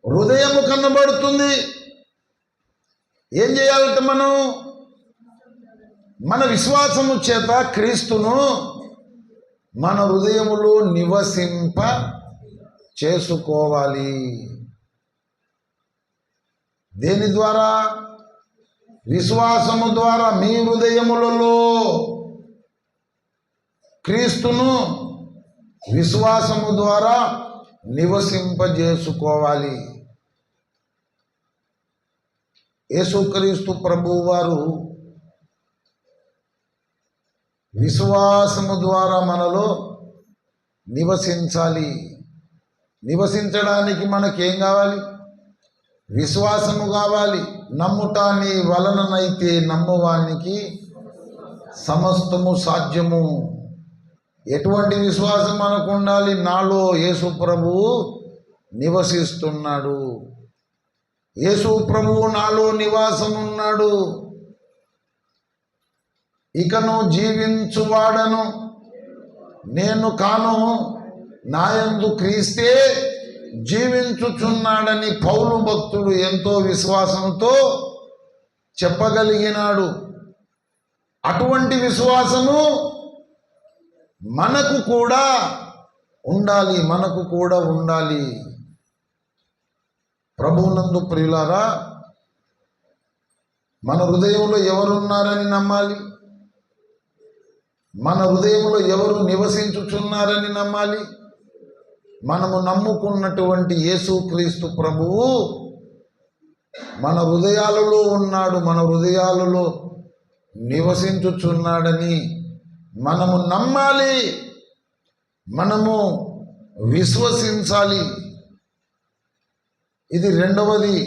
హృదయము కనబడుతుంది. ఏం చేయాలంటే మన విశ్వాసము చేత క్రీస్తును మన హృదయములో నివసింప చేసుకోవాలి. దేని ద్వారా? విశ్వాసము ద్వారా. మీ హృదయములలో క్రీస్తును విశ్వాసము ద్వారా నివసింపజేసుకోవాలి. యేసుక్రీస్తు ప్రభువు వారు విశ్వాసము ద్వారా మనలో నివసించాలి. నివసించడానికి మనకేం కావాలి? విశ్వాసము కావాలి. నమ్ముట నీ వలననైతే నమ్మువానికి సమస్తము సాధ్యము. ఎటువంటి విశ్వాసం మనకు ఉండాలి? నాలో యేసు ప్రభువు నివసిస్తున్నాడు, యేసు ప్రభువు నాలో నివాసం ఉన్నాడు, ఇకను జీవించువాడను నేను కాను, నాయందు క్రీస్తే జీవించుచున్నాడని పౌలు భక్తుడు ఎంతో విశ్వాసంతో చెప్పగలిగినాడు. అటువంటి విశ్వాసము మనకు కూడా ఉండాలి. ప్రభువునందు ప్రియులారా, మన హృదయంలో ఎవరున్నారని నమ్మాలి? మన హృదయంలో ఎవరు నివసించుచున్నారని నమ్మాలి? మనము నమ్ముకున్నటువంటి యేసుక్రీస్తు ప్రభువు మన హృదయాలలో ఉన్నాడు, మన హృదయాలలో నివసించుచున్నాడని మనము నమ్మాలి, మనము విశ్వసించాలి. ఇది రెండవది.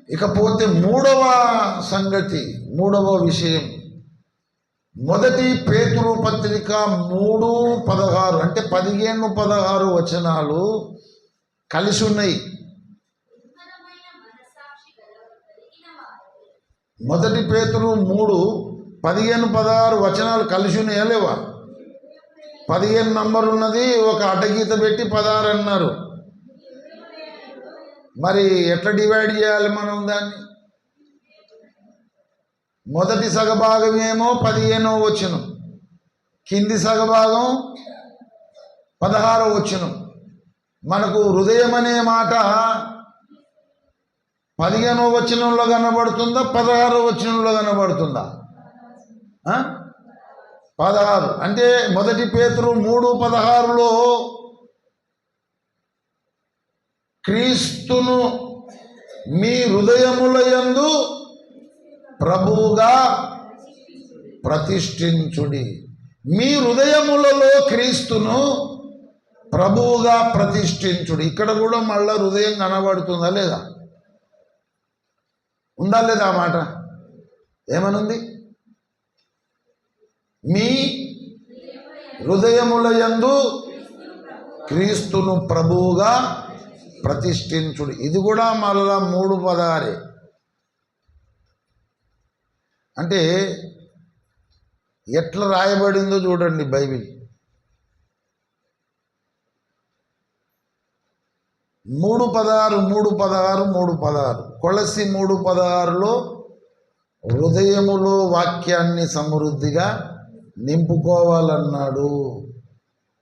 ఇకపోతే మూడవ సంగతి, మూడవ విషయం, మొదటి పేతురు పత్రిక 3:16, అంటే 15-16 వచనాలు కలిసి ఉన్నాయి. మొదటి పేతురు 3:15-16 వచనాలు కలిసి ఉన్నాయా లేవా? 15 నంబర్ ఉన్నది, ఒక అడ్డగీత పెట్టి 16 అన్నారు. మరి ఎట్లా డివైడ్ చేయాలి మనం దాన్ని? మొదటి సగభాగం ఏమో 15వ వచనం, కింది సగభాగం 16వ వచనం. మనకు హృదయం అనే మాట 15వ వచనంలో కనబడుతుందా, 16వ వచనంలో కనబడుతుందా? 16. అంటే మొదటి పేతురు 3:16లో క్రీస్తును మీ హృదయముల యందు ప్రభువుగా ప్రతిష్ఠించుడి. మీ హృదయములలో క్రీస్తును ప్రభువుగా ప్రతిష్ఠించుడి. ఇక్కడ కూడా మళ్ళా హృదయం కనబడుతుందా లేదా? ఉందా లేదా? ఆ మాట ఏమనుంది? మీ హృదయముల యందు క్రీస్తును ప్రభువుగా ప్రతిష్ఠించుడు. ఇది కూడా మళ్ళా 3:16. అంటే ఎట్లా రాయబడిందో చూడండి బైబిల్. 3:16 కొలసి 3:16లో హృదయములో వాక్యాన్ని సమృద్ధిగా నింపుకోవాలన్నాడు.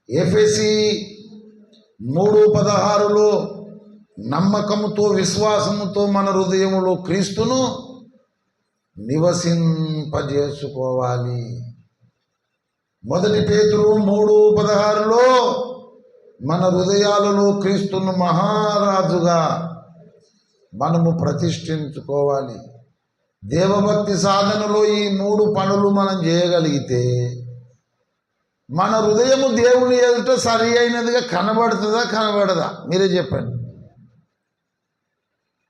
ఎఫెసీ 3:16లో నమ్మకముతో విశ్వాసముతో మన హృదయములో క్రీస్తును నివసింపజేసుకోవాలి. 1 పేతురు 3:16లో మన హృదయాలలో క్రీస్తును మహారాజుగా మనము ప్రతిష్ఠించుకోవాలి. దేవభక్తి సాధనలో ఈ 3 పనులు మనం చేయగలిగితే మన హృదయము దేవుని ఎదుట సరి అయినదిగా కనబడుతుందా కనబడదా? మీరే చెప్పండి.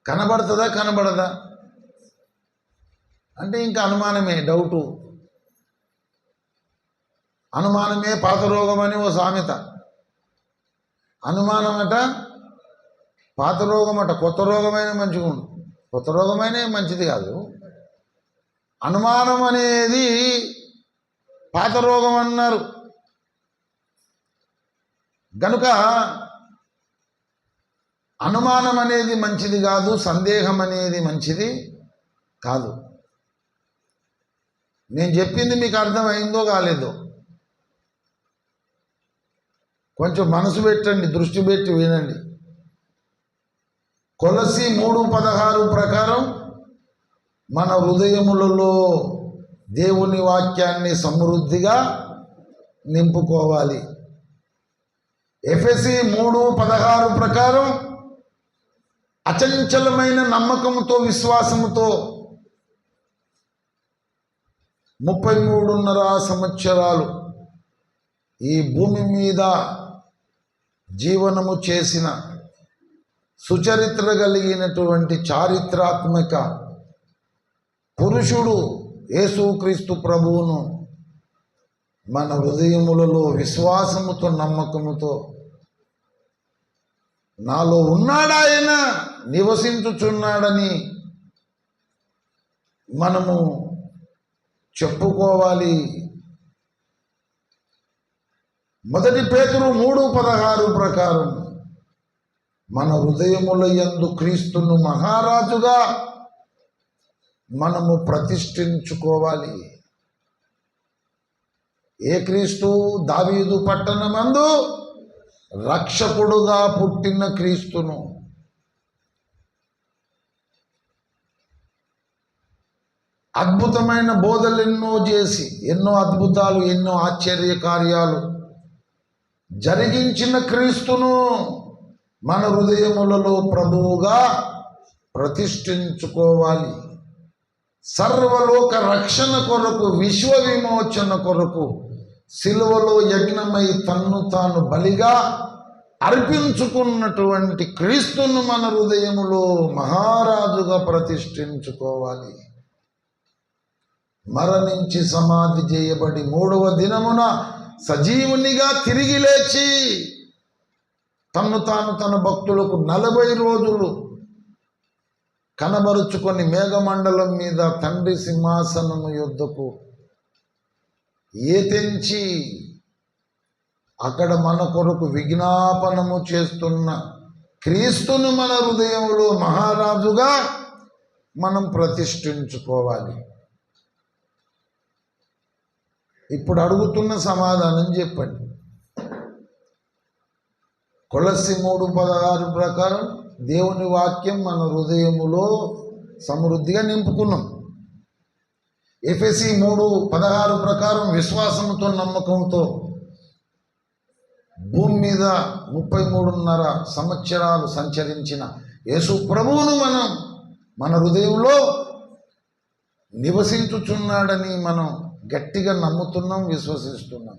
కనబడుతుందా కనబడదా? అంటే ఇంకా అనుమానమే, డౌటు. అనుమానమే పాత రోగం అని ఓ సామెత. అనుమానమట పాత రోగమట. కొత్త రోగమైన మంచిగా ఉండు, కొత్త రోగమైన మంచిది కాదు. అనుమానం అనేది పాత రోగం అన్నారు. గనుక అనుమానం అనేది మంచిది కాదు, సందేహం అనేది మంచిది కాదు. నేను చెప్పింది మీకు అర్థమైందో కాలేదో కొంచెం మనసు పెట్టండి, దృష్టి పెట్టి వినండి. కొలసి 3:16 ప్రకారం మన హృదయములలో దేవుని వాక్యాన్ని సమృద్ధిగా నింపుకోవాలి. ఎఫెసీ 3:16 ప్రకారం అచంచలమైన నమ్మకంతో విశ్వాసముతో 33.5 సంవత్సరాలు ఈ భూమి మీద జీవనము చేసిన సుచరిత్ర కలిగినటువంటి చారిత్రాత్మక పురుషుడు యేసుక్రీస్తు ప్రభువును మన హృదయములలో విశ్వాసముతో నమ్మకముతో నాలో ఉన్నాడాయన, నివసించుచున్నాడని మనము చెప్పుకోవాలి. 1 పేతురు 3:16 ప్రకారం మన హృదయముల యందు క్రీస్తును మహారాజుగా మనము ప్రతిష్ఠించుకోవాలి. ఏ క్రీస్తు? దావీదు పట్టణమందు రక్షకుడుగా పుట్టిన క్రీస్తును. అద్భుతమైన బోధలు ఎన్నో చేసి, ఎన్నో అద్భుతాలు, ఎన్నో ఆశ్చర్య కార్యాలు జరిగించిన క్రీస్తును మన హృదయములలో ప్రభువుగా ప్రతిష్ఠించుకోవాలి. సర్వలోక రక్షణ కొరకు, విశ్వ విమోచన కొరకు సిలువలో యజ్ఞమై తన్ను తాను బలిగా అర్పించుకున్నటువంటి క్రీస్తును మన హృదయములో మహారాజుగా ప్రతిష్ఠించుకోవాలి. మరణించి సమాధి చేయబడి 3వ దినమున సజీవునిగా తిరిగి లేచి తన్ను తాను తన భక్తులకు 40 రోజులు కనబరుచుకొని మేఘమండలం మీద తండ్రి సింహాసనము యొద్దకు ఏతెంచి అక్కడ మన కొరకు విజ్ఞాపనము చేస్తున్న క్రీస్తును మన హృదయంలో మహారాజుగా మనం ప్రతిష్ఠించుకోవాలి. ఇప్పుడు అడుగుతున్న సమాధానం చెప్పండి. కొలస్సి 3:16 ప్రకారం దేవుని వాక్యం మన హృదయములో సమృద్ధిగా నింపుకున్నాం. ఎఫెసీ 3:16 ప్రకారం విశ్వాసంతో నమ్మకంతో భూమి మీద 33.5 సంవత్సరాలు సంచరించిన యేసు ప్రభువును మనం మన హృదయంలో నివసించుచున్నాడని మనం గట్టిగా నమ్ముతున్నాం, విశ్వసిస్తున్నాం.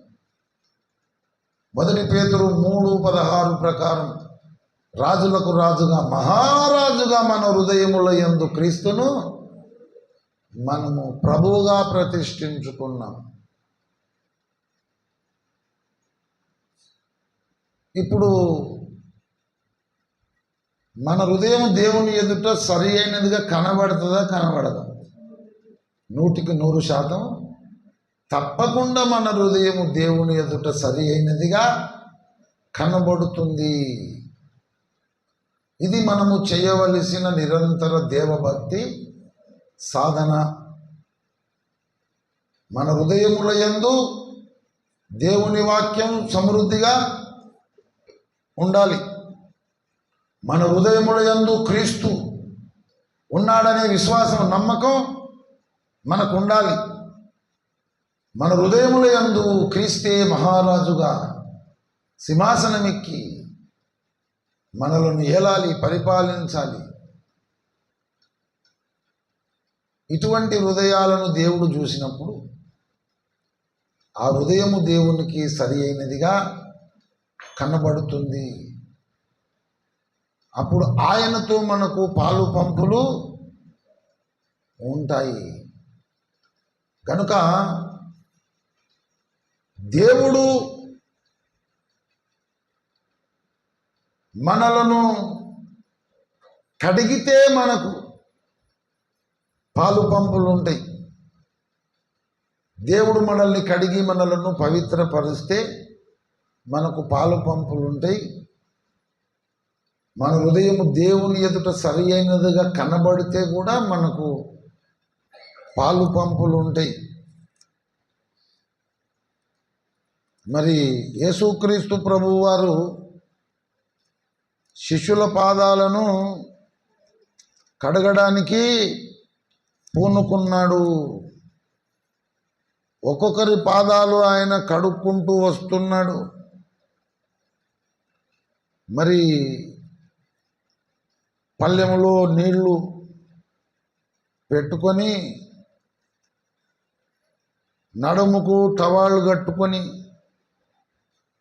1 పేతురు 3:16 ప్రకారం రాజులకు రాజుగా మహారాజుగా మన హృదయముల యందు క్రీస్తును మనము ప్రభువుగా ప్రతిష్ఠించుకున్నాం. ఇప్పుడు మన హృదయం దేవుని ఎదుట సరి అయినదిగా కనబడుతుందా, కనబడదా? 100% తప్పకుండా మన హృదయం దేవుని ఎదుట సరి అయినదిగా కనబడుతుంది. ఇది మనము చేయవలసిన నిరంతర దేవభక్తి సాధన. మన హృదయముల యందు దేవుని వాక్యం సమృద్ధిగా ఉండాలి. మన హృదయముల యందు క్రీస్తు ఉన్నాడనే విశ్వాసం, నమ్మకం మనకు ఉండాలి. మన హృదయముల యందు క్రీస్తే మహారాజుగా సింహాసనమెక్కి మనలను ఏలాలి, పరిపాలించాలి. ఇటువంటి హృదయాలను దేవుడు చూసినప్పుడు ఆ హృదయము దేవునికి సరి అయినదిగా కనబడుతుంది. అప్పుడు ఆయనతో మనకు పాలు పంపులు ఉంటాయి. కనుక దేవుడు మనలను కడిగితే మనకు పాలు పంపులు ఉంటాయి. దేవుడు మనల్ని కడిగి మనలను పవిత్రపరిస్తే మనకు పాలు పంపులు ఉంటాయి. మన హృదయము దేవుని ఎదుట సరి అయినదిగా కనబడితే కూడా మనకు పాలు పంపులు ఉంటాయి. మరి యేసుక్రీస్తు ప్రభువు వారు శిష్యుల పాదాలను కడగడానికి పూనుకున్నాడు. ఒక్కొక్కరి పాదాలు ఆయన కడుక్కుంటూ వస్తున్నాడు. మరి పళ్ళెములో నీళ్లు పెట్టుకొని నడుముకు టవాళ్ళు కట్టుకొని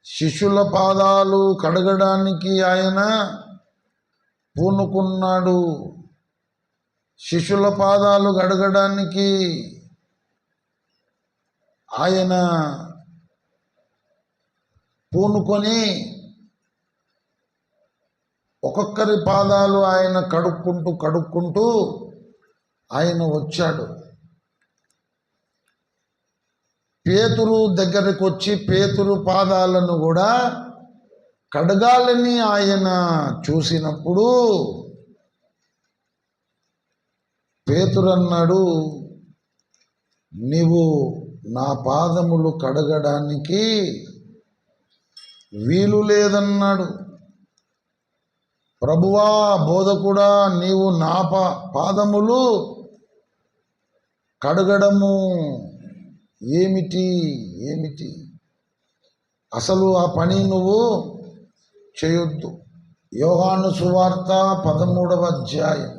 శిష్యుల పాదాలు కడగడానికి ఆయన పూనుకున్నాడు. శిష్యుల పాదాలు కడగడానికి ఆయన పూనుకొని ఒక్కొక్కరి పాదాలు ఆయన కడుక్కుంటూ ఆయన వచ్చాడు. పేతురు దగ్గరకు వచ్చి పేతురు పాదాలను కూడా కడగాలని ఆయన చూసినప్పుడు పేతురు అన్నాడు, నీవు నా పాదములు కడగడానికి వీలు లేదన్నాడు. ప్రభువా, బోధకుడా, నీవు నా పాదములు కడగడము ఏమిటి అసలు ఆ పని నువ్వు చేయొద్దు. యోహాను సువార్త 13వ అధ్యాయం.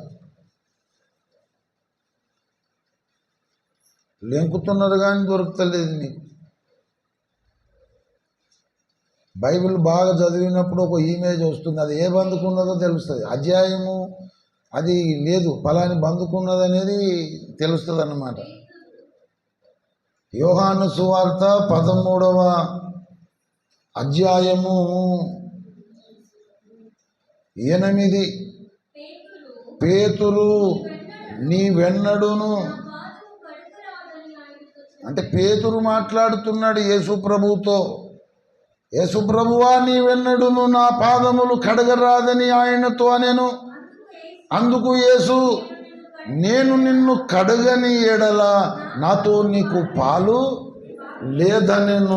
లెంకుతున్నారు కానీ దొరుకుతలేదు నీకు. బైబిల్ బాగా చదివినప్పుడు ఒక ఇమేజ్ వస్తుంది, అది ఏ బందుకున్నదో తెలుస్తుంది. అధ్యాయము అది లేదు, ఫలాని బందుకున్నది అనేది తెలుస్తుంది అన్నమాట. యోహాను సువార్త 13వ అధ్యాయము 8. పేతురు నీ వెన్నడును, అంటే పేతురు మాట్లాడుతున్నాడు యేసు ప్రభువుతో. యేసు ప్రభువా, నీ వెన్నడును నా పాదములు కడగరాదని ఆయనతో అనేను. అందుకు యేసు, నేను నిన్ను కడగని ఎడల నాతో నీకు పాలు లేదనెను.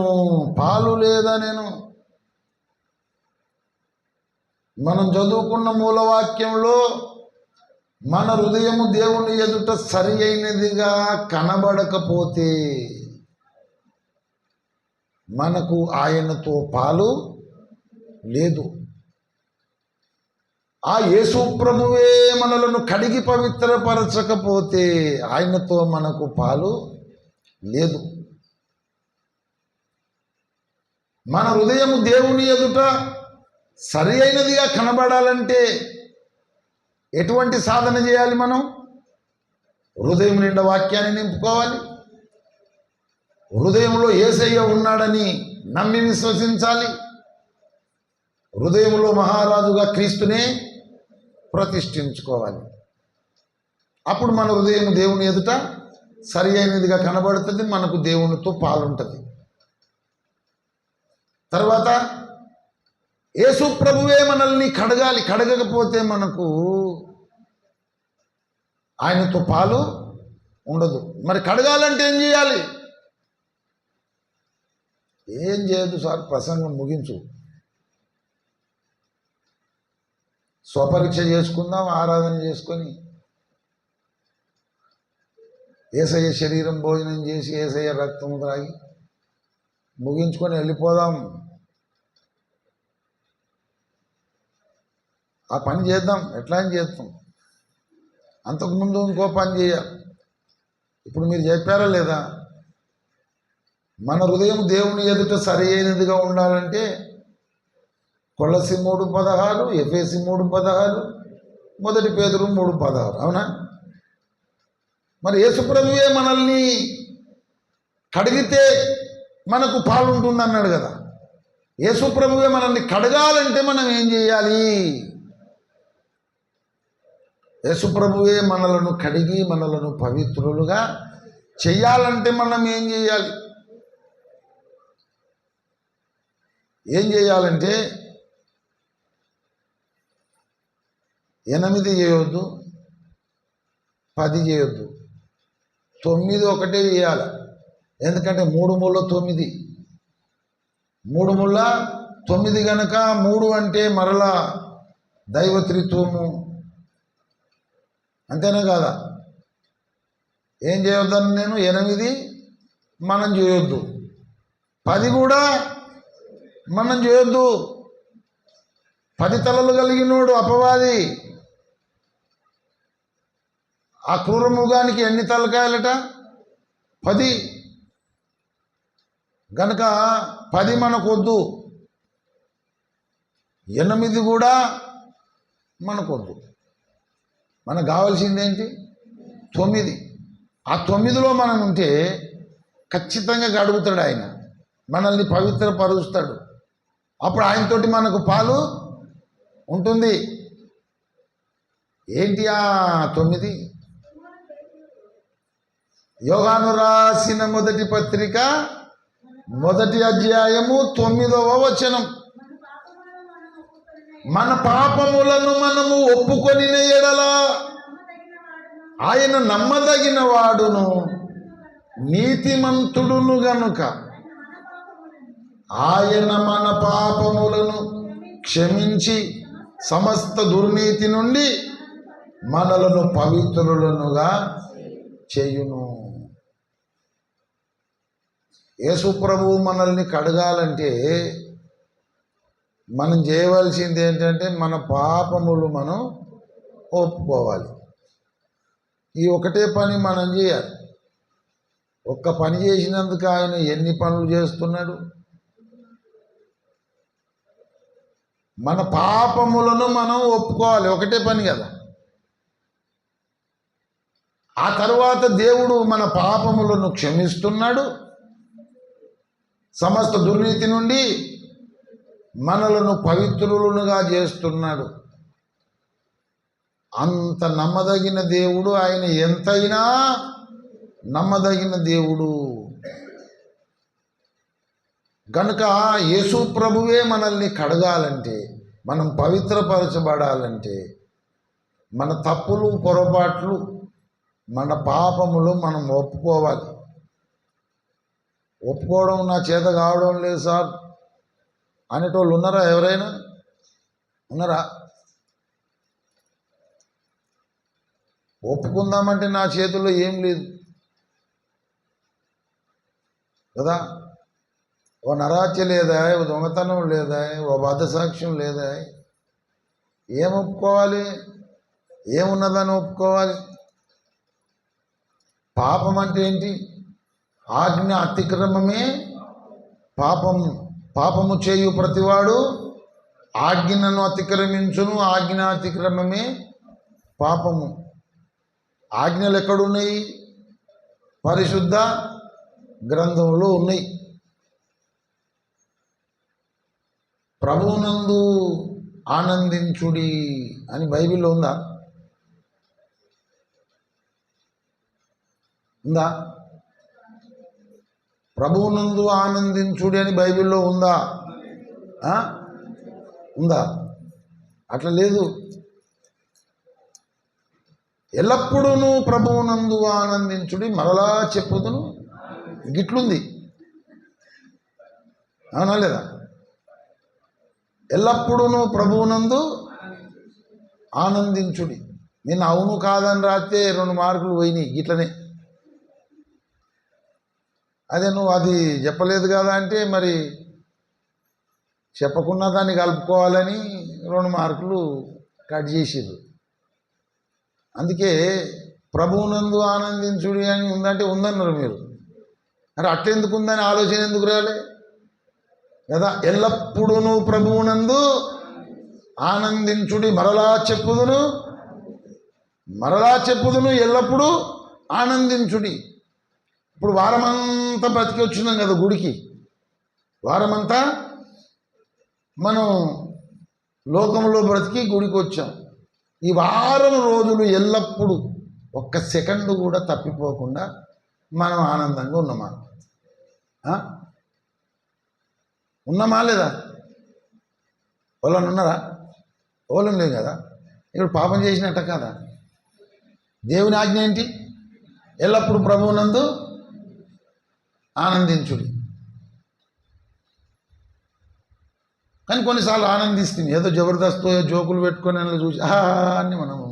మనం చదువుకున్న మూలవాక్యంలో మన హృదయము దేవుని ఎదుట సరి అయినదిగా కనబడకపోతే మనకు ఆయనతో పాలు లేదు. ఆ యేసు ప్రభువే మనలను కడిగి పవిత్రపరచకపోతే ఆయనతో మనకు పాలు లేదు. మన హృదయం దేవుని ఎదుట సరి అయినదిగా కనబడాలంటే ఎటువంటి సాధన చేయాలి? మనం హృదయం నిండా వాక్యాన్ని నింపుకోవాలి. హృదయంలో యేసయ్య ఉన్నాడని నమ్మి విశ్వసించాలి. హృదయంలో మహారాజుగా క్రీస్తునే ప్రతిష్ఠించుకోవాలి. అప్పుడు మన హృదయం దేవుని ఎదుట సరి అయినదిగా కనబడుతుంది, మనకు దేవునితో పాలుంటుంది. తర్వాత యేసు ప్రభువే మనల్ని కడగాలి. కడగకపోతే మనకు ఆయనతో పాలు ఉండదు. మరి కడగాలంటే ఏం చేయాలి? ఏం చేయదు సార్, ప్రసంగం ముగించు, స్వపరీక్ష చేసుకుందాం, ఆరాధన చేసుకొని యేసయ్య శరీరం భోజనం చేసి యేసయ్య రక్తం త్రాగి ముగించుకొని వెళ్ళిపోదాం. ఆ పని చేద్దాం. ఎట్లా అని చేస్తాం? అంతకుముందు ఇంకో పని చేయాలి. ఇప్పుడు మీరు చెప్పారా లేదా? మన హృదయం దేవుని ఎదుట సరి అయినదిగా ఉండాలంటే కొలసి 3:16, ఎఫెసీ 3:16, 1 పేతురు 3:16, అవునా? మరి యేసుప్రభువే మనల్ని కడిగితే మనకు పాలు ఉంటుంది అన్నాడు కదా. యేసుప్రభువే మనల్ని కడగాలంటే మనం ఏం చేయాలి? యేసుప్రభువే మనలను కడిగి మనలను పవిత్రులుగా చెయ్యాలంటే మనం ఏం చేయాలి? ఏం చేయాలంటే 8 చేయొద్దు, 10 చేయొద్దు, 9 ఒకటే చేయాలి. ఎందుకంటే 3 మూల 9, 3 మూల 9 కనుక 3 అంటే మరలా దైవత్రిత్వము, అంతేనా కాదా? ఏం చేయొద్దని నేను 8 మనం చేయొద్దు, 10 కూడా మనం చేయొద్దు. 10 తలలు కలిగినోడు అపవాది. ఆ క్రూర మృగానికి ఎన్ని తలకాయలట? 10. గనక 10 మనకొద్దు, 8 కూడా మనకొద్దు. మనకు కావాల్సింది ఏంటి? 9. ఆ 9లో మనం ఉంటే ఖచ్చితంగా గడుగుతాడు ఆయన, మనల్ని పవిత్రపరుస్తాడు. అప్పుడు ఆయనతోటి మనకు పాలు ఉంటుంది. ఏంటి ఆ 9? యోహాను రాసిన మొదటి పత్రిక 1వ అధ్యాయము 9వ వచనం. మన పాపములను మనము ఒప్పుకొనిన ఎడల ఆయన నమ్మదగిన వాడును నీతిమంతుడును గనుక ఆయన మన పాపములను క్షమించి సమస్త దుర్నీతి నుండి మనలను పవిత్రులనుగా చేయును. యేసు ప్రభువు మనల్ని కడగాలంటే మనం చేయవలసింది ఏంటంటే మన పాపములు మనం ఒప్పుకోవాలి. ఈ ఒకటే పని మనం చేయాలి. ఒక్క పని చేసినందుకు ఆయన ఎన్ని పనులు చేస్తున్నాడు? మన పాపములను మనం ఒప్పుకోవాలి, ఒకటే పని కదా. ఆ తరువాత దేవుడు మన పాపములను క్షమిస్తున్నాడు, సమస్త దుర్నీతి నుండి మనలను పవిత్రులుగా చేస్తున్నాడు. అంత నమ్మదగిన దేవుడు ఆయన, ఎంతైనా నమ్మదగిన దేవుడు. కనుక యేసు ప్రభువే మనల్ని కడగాలంటే, మనం పవిత్రపరచబడాలంటే మన తప్పులు పొరపాట్లు మన పాపములు మనం ఒప్పుకోవాలి. ఒప్పుకోవడం నా చేత కావడం లేదు సార్ అనేటోళ్ళు ఉన్నారా? ఎవరైనా ఉన్నారా? ఒప్పుకుందామంటే నా చేతుల్లో ఏం లేదు కదా. ఓ నరాత్య లేదా, ఓ దొంగతనం లేదా, ఓ అబద్ధ సాక్ష్యం లేదా, ఏం ఒప్పుకోవాలి? ఏమున్నదని ఒప్పుకోవాలి? పాపం అంటే ఏంటి? ఆజ్ఞ అతిక్రమమే పాపము. పాపము చేయు ప్రతివాడు ఆజ్ఞను అతిక్రమించును, ఆజ్ఞ అతిక్రమమే పాపము. ఆజ్ఞలు ఎక్కడున్నాయి? పరిశుద్ధ గ్రంథంలో ఉన్నాయి. ప్రభువునందు ఆనందించుడి అని బైబిల్లో ఉందా? ఉందా? ప్రభువునందు ఆనందించుడి అని బైబిల్లో ఉందా? ఉందా? అట్లా లేదు. ఎల్లప్పుడూ ప్రభువునందు ఆనందించుడి, మరలా చెప్పుదును గిట్లుంది. అవునా లేదా? ఎల్లప్పుడూ ప్రభువునందు ఆనందించుడి. నేను అవును కాదని రాస్తే 2 మార్కులు పోయినాయి గిట్లనే. అదే నువ్వు అది చెప్పలేదు కదా అంటే మరి చెప్పకుండా దాన్ని కలుపుకోవాలని 2 మార్కులు కట్ చేసిర్రు. అందుకే ప్రభువునందు ఆనందించుడి అని ఉందంటే ఉందన్నారు మీరు. మరి అట్లెందుకు ఉందని ఆలోచన ఎందుకు రాలే కదా? ఎల్లప్పుడూ ప్రభువునందు ఆనందించుడి, మరలా చెప్పుదును ఎల్లప్పుడూ ఆనందించుడి. ఇప్పుడు వారమంతా బ్రతికి వచ్చినాం కదా గుడికి. వారమంతా మనం లోకంలో బ్రతికి గుడికి వచ్చాం. ఈ వారం రోజులు ఎల్లప్పుడూ ఒక్క సెకండ్ కూడా తప్పిపోకుండా మనం ఆనందంగా ఉన్నామా? ఉన్నామా లేదా? వాళ్ళని ఉన్నారా? వాళ్ళని లేదు కదా. ఇప్పుడు పాపం చేసినట్ట కదా. దేవుని ఆజ్ఞ ఏంటి? ఎల్లప్పుడూ ప్రభువునందు ఆనందించుడి. కానీ కొన్నిసార్లు ఆనందిస్తుంది, ఏదో జబర్దస్త్ జోకులు పెట్టుకొని అందులో చూసి అని మనము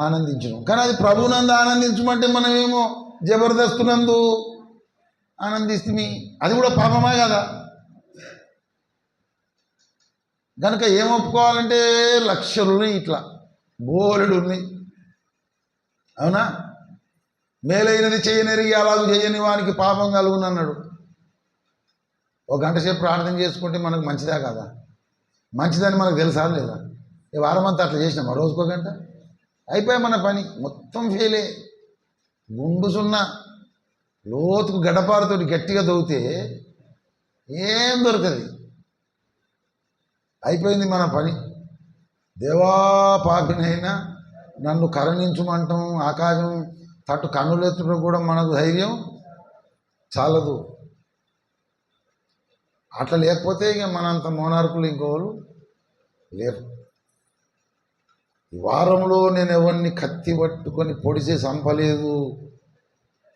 ఆనందించడం. కానీ అది ప్రభువునందు ఆనందించమంటే మనమేమో జబర్దస్తునందు ఆనందిస్తుంది. అది కూడా పాపమే కదా. కనుక ఏం ఒప్పుకోవాలంటే లక్షలు ఉన్నాయి, ఇట్లా బోలెడు ఉన్నాయి. అవునా? మేలైనది చేయనెరిగి అలాగూ చేయని వానికి పాపం కలుగునన్నాడు. ఒక గంట సేపు ప్రార్థన చేసుకుంటే మనకు మంచిదా కదా? మంచిదని మనకు తెలుసా లేదా? ఈ వారమంతా అట్లా చేసినాం, రోజుకో గంట అయిపోయి మన పని మొత్తం ఫెయిలే. గుండు సున్నా లోతుకు గడ్డపారతోటి గట్టిగా దొవితే ఏం దొరకదు. అయిపోయింది మన పని. దేవా పాపినైనా నన్ను కరుణించమంటాం, ఆకాశం తట్టు కన్నులెత్తడం కూడా మనకు ధైర్యం చాలదు. అట్లా లేకపోతే ఇక మనంత మోనార్కులు ఇంకోరు లేరు. వారంలో నేను ఎవరిని కత్తి పట్టుకొని పొడిసే చంపలేదు.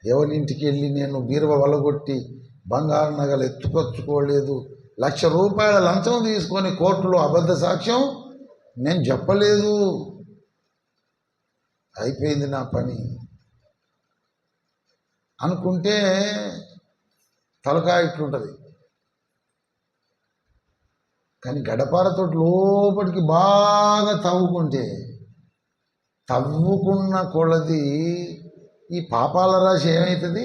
ఎవరింటికి వెళ్ళి నేను బీరువ వలగొట్టి బంగారు నగలు ఎత్తుకొచ్చుకోలేదు. ₹1,00,000 లంచం తీసుకొని కోర్టులో అబద్ధ సాక్ష్యం నేను చెప్పలేదు. అయిపోయింది నా పని అనుకుంటే తలకాయ ఇట్లుంటుంది. కానీ గడపారతో లోపలికి బాగా తవ్వుకున్న కొలది ఈ పాపాల రాశి ఏమవుతుంది?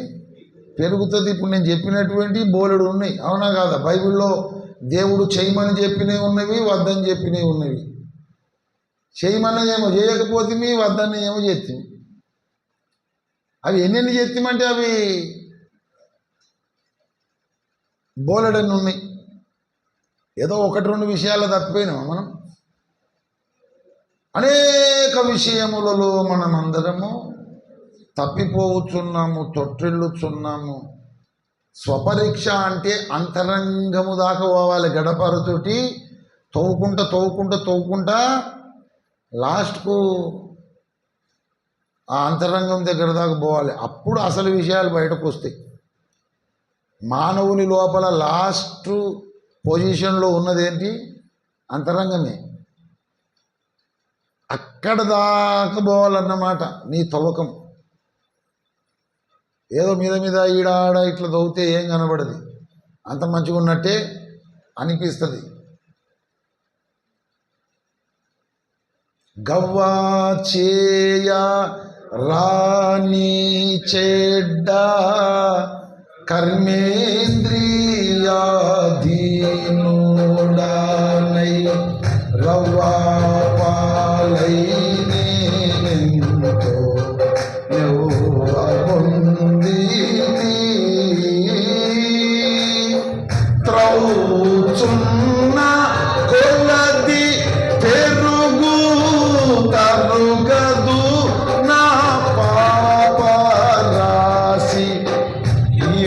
పెరుగుతుంది. ఇప్పుడు నేను చెప్పినటువంటి బోలెడు ఉన్నాయి, అవునా కాదా? బైబిల్లో దేవుడు చేయమని చెప్పినవి ఉన్నవి, వద్దని చెప్పినవి ఉన్నవి. చేయమన్నది ఏమో చేయకపోతే, వద్దని ఏమో చేస్తాం. అవి ఎన్నెన్ని చేస్తామంటే అవి బోలెడన్ని ఉన్నాయి. ఏదో 1-2 విషయాలు తప్పిపోయినామా మనం? అనేక విషయములలో మనమందరము తప్పిపోవచ్చున్నాము, తొట్టిల్లుచున్నాము. స్వపరీక్ష అంటే అంతరంగము దాకా పోవాలి. గడపరతోటి తవ్వుకుంటా లాస్ట్కు ఆ అంతరంగం దగ్గర దాకా పోవాలి. అప్పుడు అసలు విషయాలు బయటకు వస్తాయి. మానవుని లోపల లాస్ట్ పొజిషన్లో ఉన్నదేంటి? అంతరంగమే. అక్కడ దాకా పోవాలన్నమాట నీ తవ్వకం. ఏదో మీద ఈడాడ ఇట్లా తవ్వుతే ఏం కనబడదు, అంత మంచిగా ఉన్నట్టే అనిపిస్తుంది. గవ్వా చేయ రాని చెడ్డ కర్మేంద్రియాధీనుడానై రవ్వా పాలై నేనెంతో పొందిని త్రౌచున్న కొలది పెరుగు తరుగదు నా పాప రాశి ఈ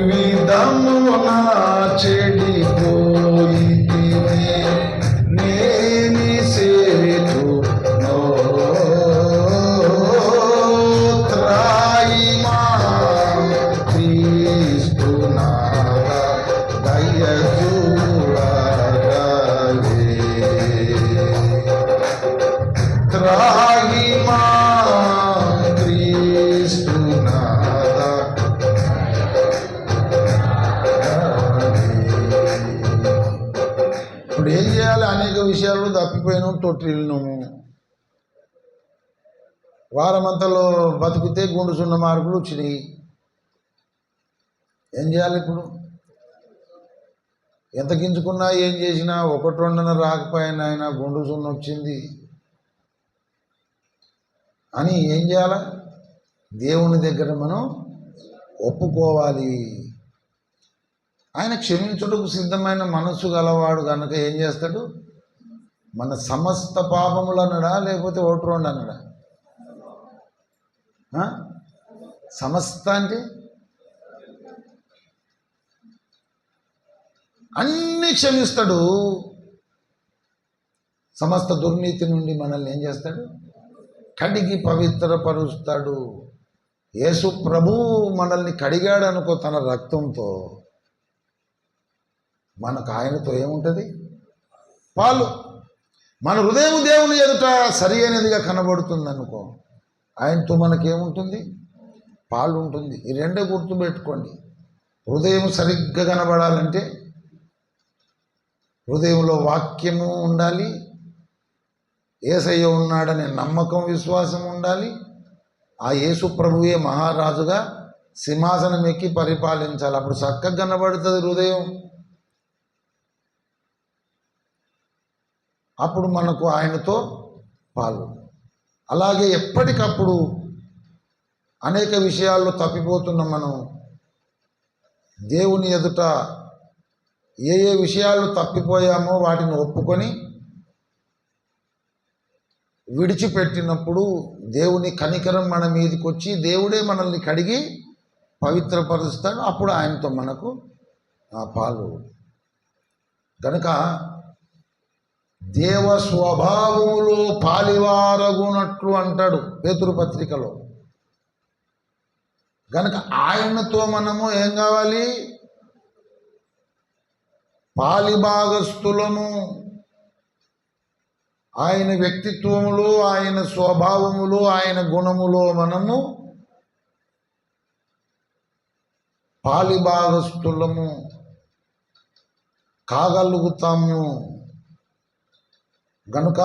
విధమున చెడిపోయితినే నేని సేతు త్రాయిమా క్రీస్తునాథ దయచూడగలే త్రాయిమా క్రీస్తునాథ. ఇప్పుడు ఏం చేయాలి? అనేక విషయాలు తప్పిపోయినాము, తొట్టిల్లినాము. వారమంతలో బతికితే గుండు 0 మార్కులు వచ్చినాయి. ఏం చేయాలి ఇప్పుడు? ఎంత గింజుకున్నా ఏం చేసినా 1-2 రాకపోయినా ఆయన గుండు 0 వచ్చింది అని ఏం చేయాలి? దేవుని దగ్గర మనం ఒప్పుకోవాలి. ఆయన క్షమించుటకు సిద్ధమైన మనస్సు గలవాడు కనుక ఏం చేస్తాడు? మన సమస్త పాపములు అన్నాడా లేకపోతే 1-2 అన్నాడా? సమస్త అంటే అన్నీ క్షమిస్తాడు. సమస్త దుర్నీతి నుండి మనల్ని ఏం చేస్తాడు? కడిగి పవిత్రపరుస్తాడు. యేసు ప్రభు మనల్ని కడిగాడు అనుకో తన రక్తంతో. మనకు ఆయనతో ఏముంటుంది? పాలు. మన హృదయం దేవుని ఎదుట సరి అయినదిగా కనబడుతుంది అనుకో, ఆయనతో మనకేముంటుంది? పాలు ఉంటుంది. ఈ రెండే గుర్తుపెట్టుకోండి. హృదయం సరిగ్గా కనబడాలంటే హృదయంలో వాక్యము ఉండాలి, యేసయ్య ఉన్నాడనే నమ్మకం విశ్వాసం ఉండాలి. ఆ యేసు ప్రభువే మహారాజుగా సింహాసనం ఎక్కి పరిపాలించాలి. అప్పుడు చక్కగా కనబడుతుంది హృదయం. అప్పుడు మనకు ఆయనతో పాలు. అలాగే ఎప్పటికప్పుడు అనేక విషయాల్లో తప్పిపోతున్న మనం దేవుని ఎదుట ఏ ఏ విషయాలు తప్పిపోయామో వాటిని ఒప్పుకొని విడిచిపెట్టినప్పుడు దేవుని కనికరం మన మీదకి వచ్చి దేవుడే మనల్ని కడిగి పవిత్రపరుస్తాడు. అప్పుడు ఆయనతో మనకు ఆ పాలు. కనుక దేవ స్వభావములో పాలివారగునట్లు అంటాడు పేతురు పత్రికలో. కనుక ఆయనతో మనము ఏం కావాలి? పాలిభాగస్థులము. ఆయన వ్యక్తిత్వములో, ఆయన స్వభావములో, ఆయన గుణములో మనము పాలిభాగస్థులము కాగలుగుతాము. గనుక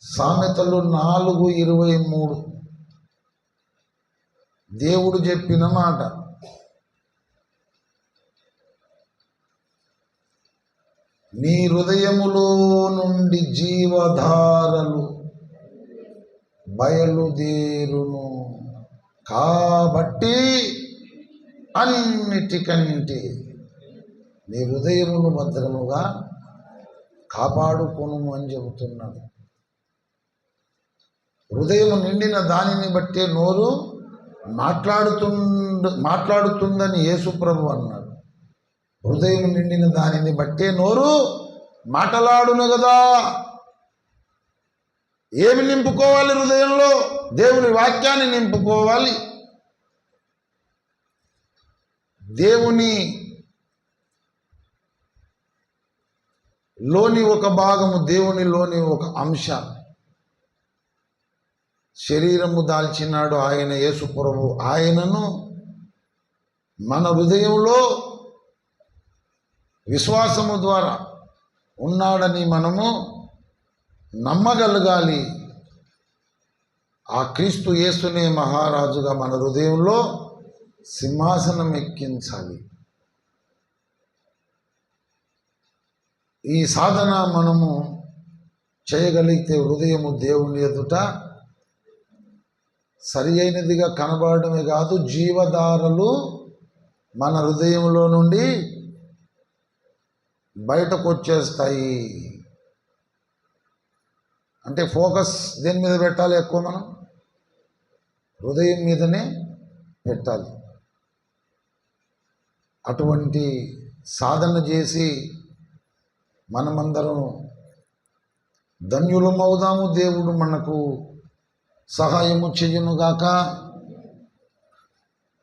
సామెతలు 4:23 దేవుడు చెప్పిన మాట. నీ హృదయములో నుండి జీవధారలు బయలుదేరును కాబట్టి అన్నిటికంటే నీ హృదయమును భద్రముగా కాపాడుకొను అని చెబుతున్నాడు. హృదయం నిండిన దానిని బట్టే నోరు మాట్లాడుతుందని యేసు ప్రభు అన్నాడు. హృదయం నిండిన దానిని బట్టే నోరు మాట్లాడును కదా. ఏమి నింపుకోవాలి హృదయంలో? దేవుని వాక్యాన్ని నింపుకోవాలి. దేవుని లోని ఒక భాగము, దేవునిలోని ఒక అంశ. శరీరము దాల్చినాడు ఆయన యేసు ప్రభు. ఆయనను మన హృదయంలో విశ్వాసము ద్వారా ఉన్నాడని మనము నమ్మగలగాలి. ఆ క్రీస్తు యేసునే మహారాజుగా మన హృదయంలో సింహాసనం ఎక్కించాలి. ఈ సాధన మనము చేయగలిగితే హృదయము దేవుని ఎదుట సరి అయినదిగా కనబడమే కాదు, జీవధారలు మన హృదయంలో నుండి బయటకు వచ్చేస్తాయి. అంటే ఫోకస్ దేని మీద పెట్టాలి? ఎక్కువ మనం హృదయం మీదనే పెట్టాలి. అటువంటి సాధన చేసి మనమందరం ధన్యులమవుదాము. దేవుడు మనకు సహాయము చెయ్యునుగాక.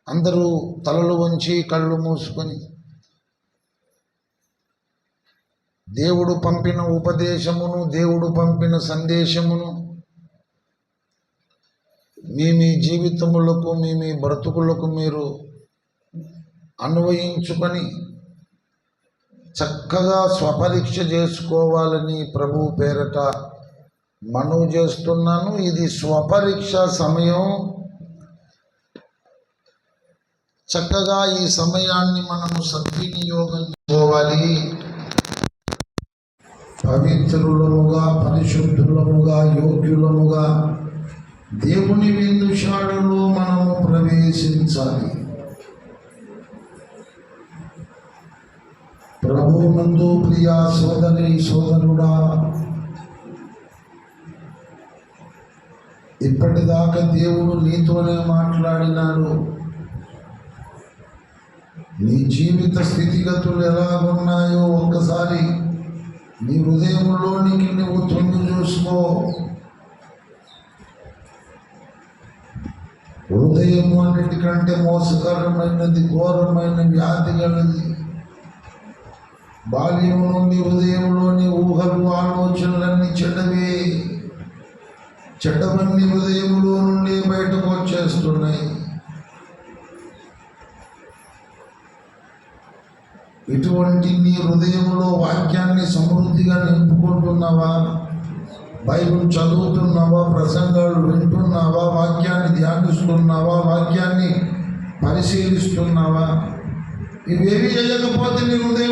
అందరూ తలలు వంచి కళ్ళు మూసుకొని దేవుడు పంపిన ఉపదేశమును, దేవుడు పంపిన సందేశమును మీ జీవితములకు, మీ బ్రతుకులకు మీరు అన్వయించుకొని చక్కగా స్వపరీక్ష చేసుకోవాలని ప్రభు పేరట మనవి చేస్తున్నాను. ఇది స్వపరీక్ష సమయం. చక్కగా ఈ సమయాన్ని మనము సద్వినియోగం చేసుకోవాలి. పవిత్రులముగా, పరిశుద్ధులముగా, యోగ్యులముగా దేవుని విందుశాలలో మనము ప్రవేశించాలి. ప్రభువునందు ప్రియా సోదరి సోదరుడా, ఇప్పటిదాకా దేవుడు నీతోనే మాట్లాడినాడు. నీ జీవిత స్థితిగతులు ఎలాగున్నాయో ఒక్కసారి నీ హృదయంలోనికి నువ్వు తొంగి చూసుకో. హృదయము అన్నిటికంటే మోసకరమైనది, ఘోరమైన వ్యాధి గలది. బాల్యం నుండి హృదయంలోని ఊహలు, ఆలోచనలన్నీ చెడ్డవే. చెడ్డవన్నీ హృదయంలో నుండి బయటకు వచ్చేస్తున్నాయి. ఇటువంటి నీ హృదయంలో వాక్యాన్ని సమృద్ధిగా నింపుకుంటున్నావా? బైబిల్ చదువుతున్నావా? ప్రసంగాలు వింటున్నావా? వాక్యాన్ని ధ్యానిస్తున్నావా? వాక్యాన్ని పరిశీలిస్తున్నావా? ఇవేవి చేయకపోతే నీ హృదయం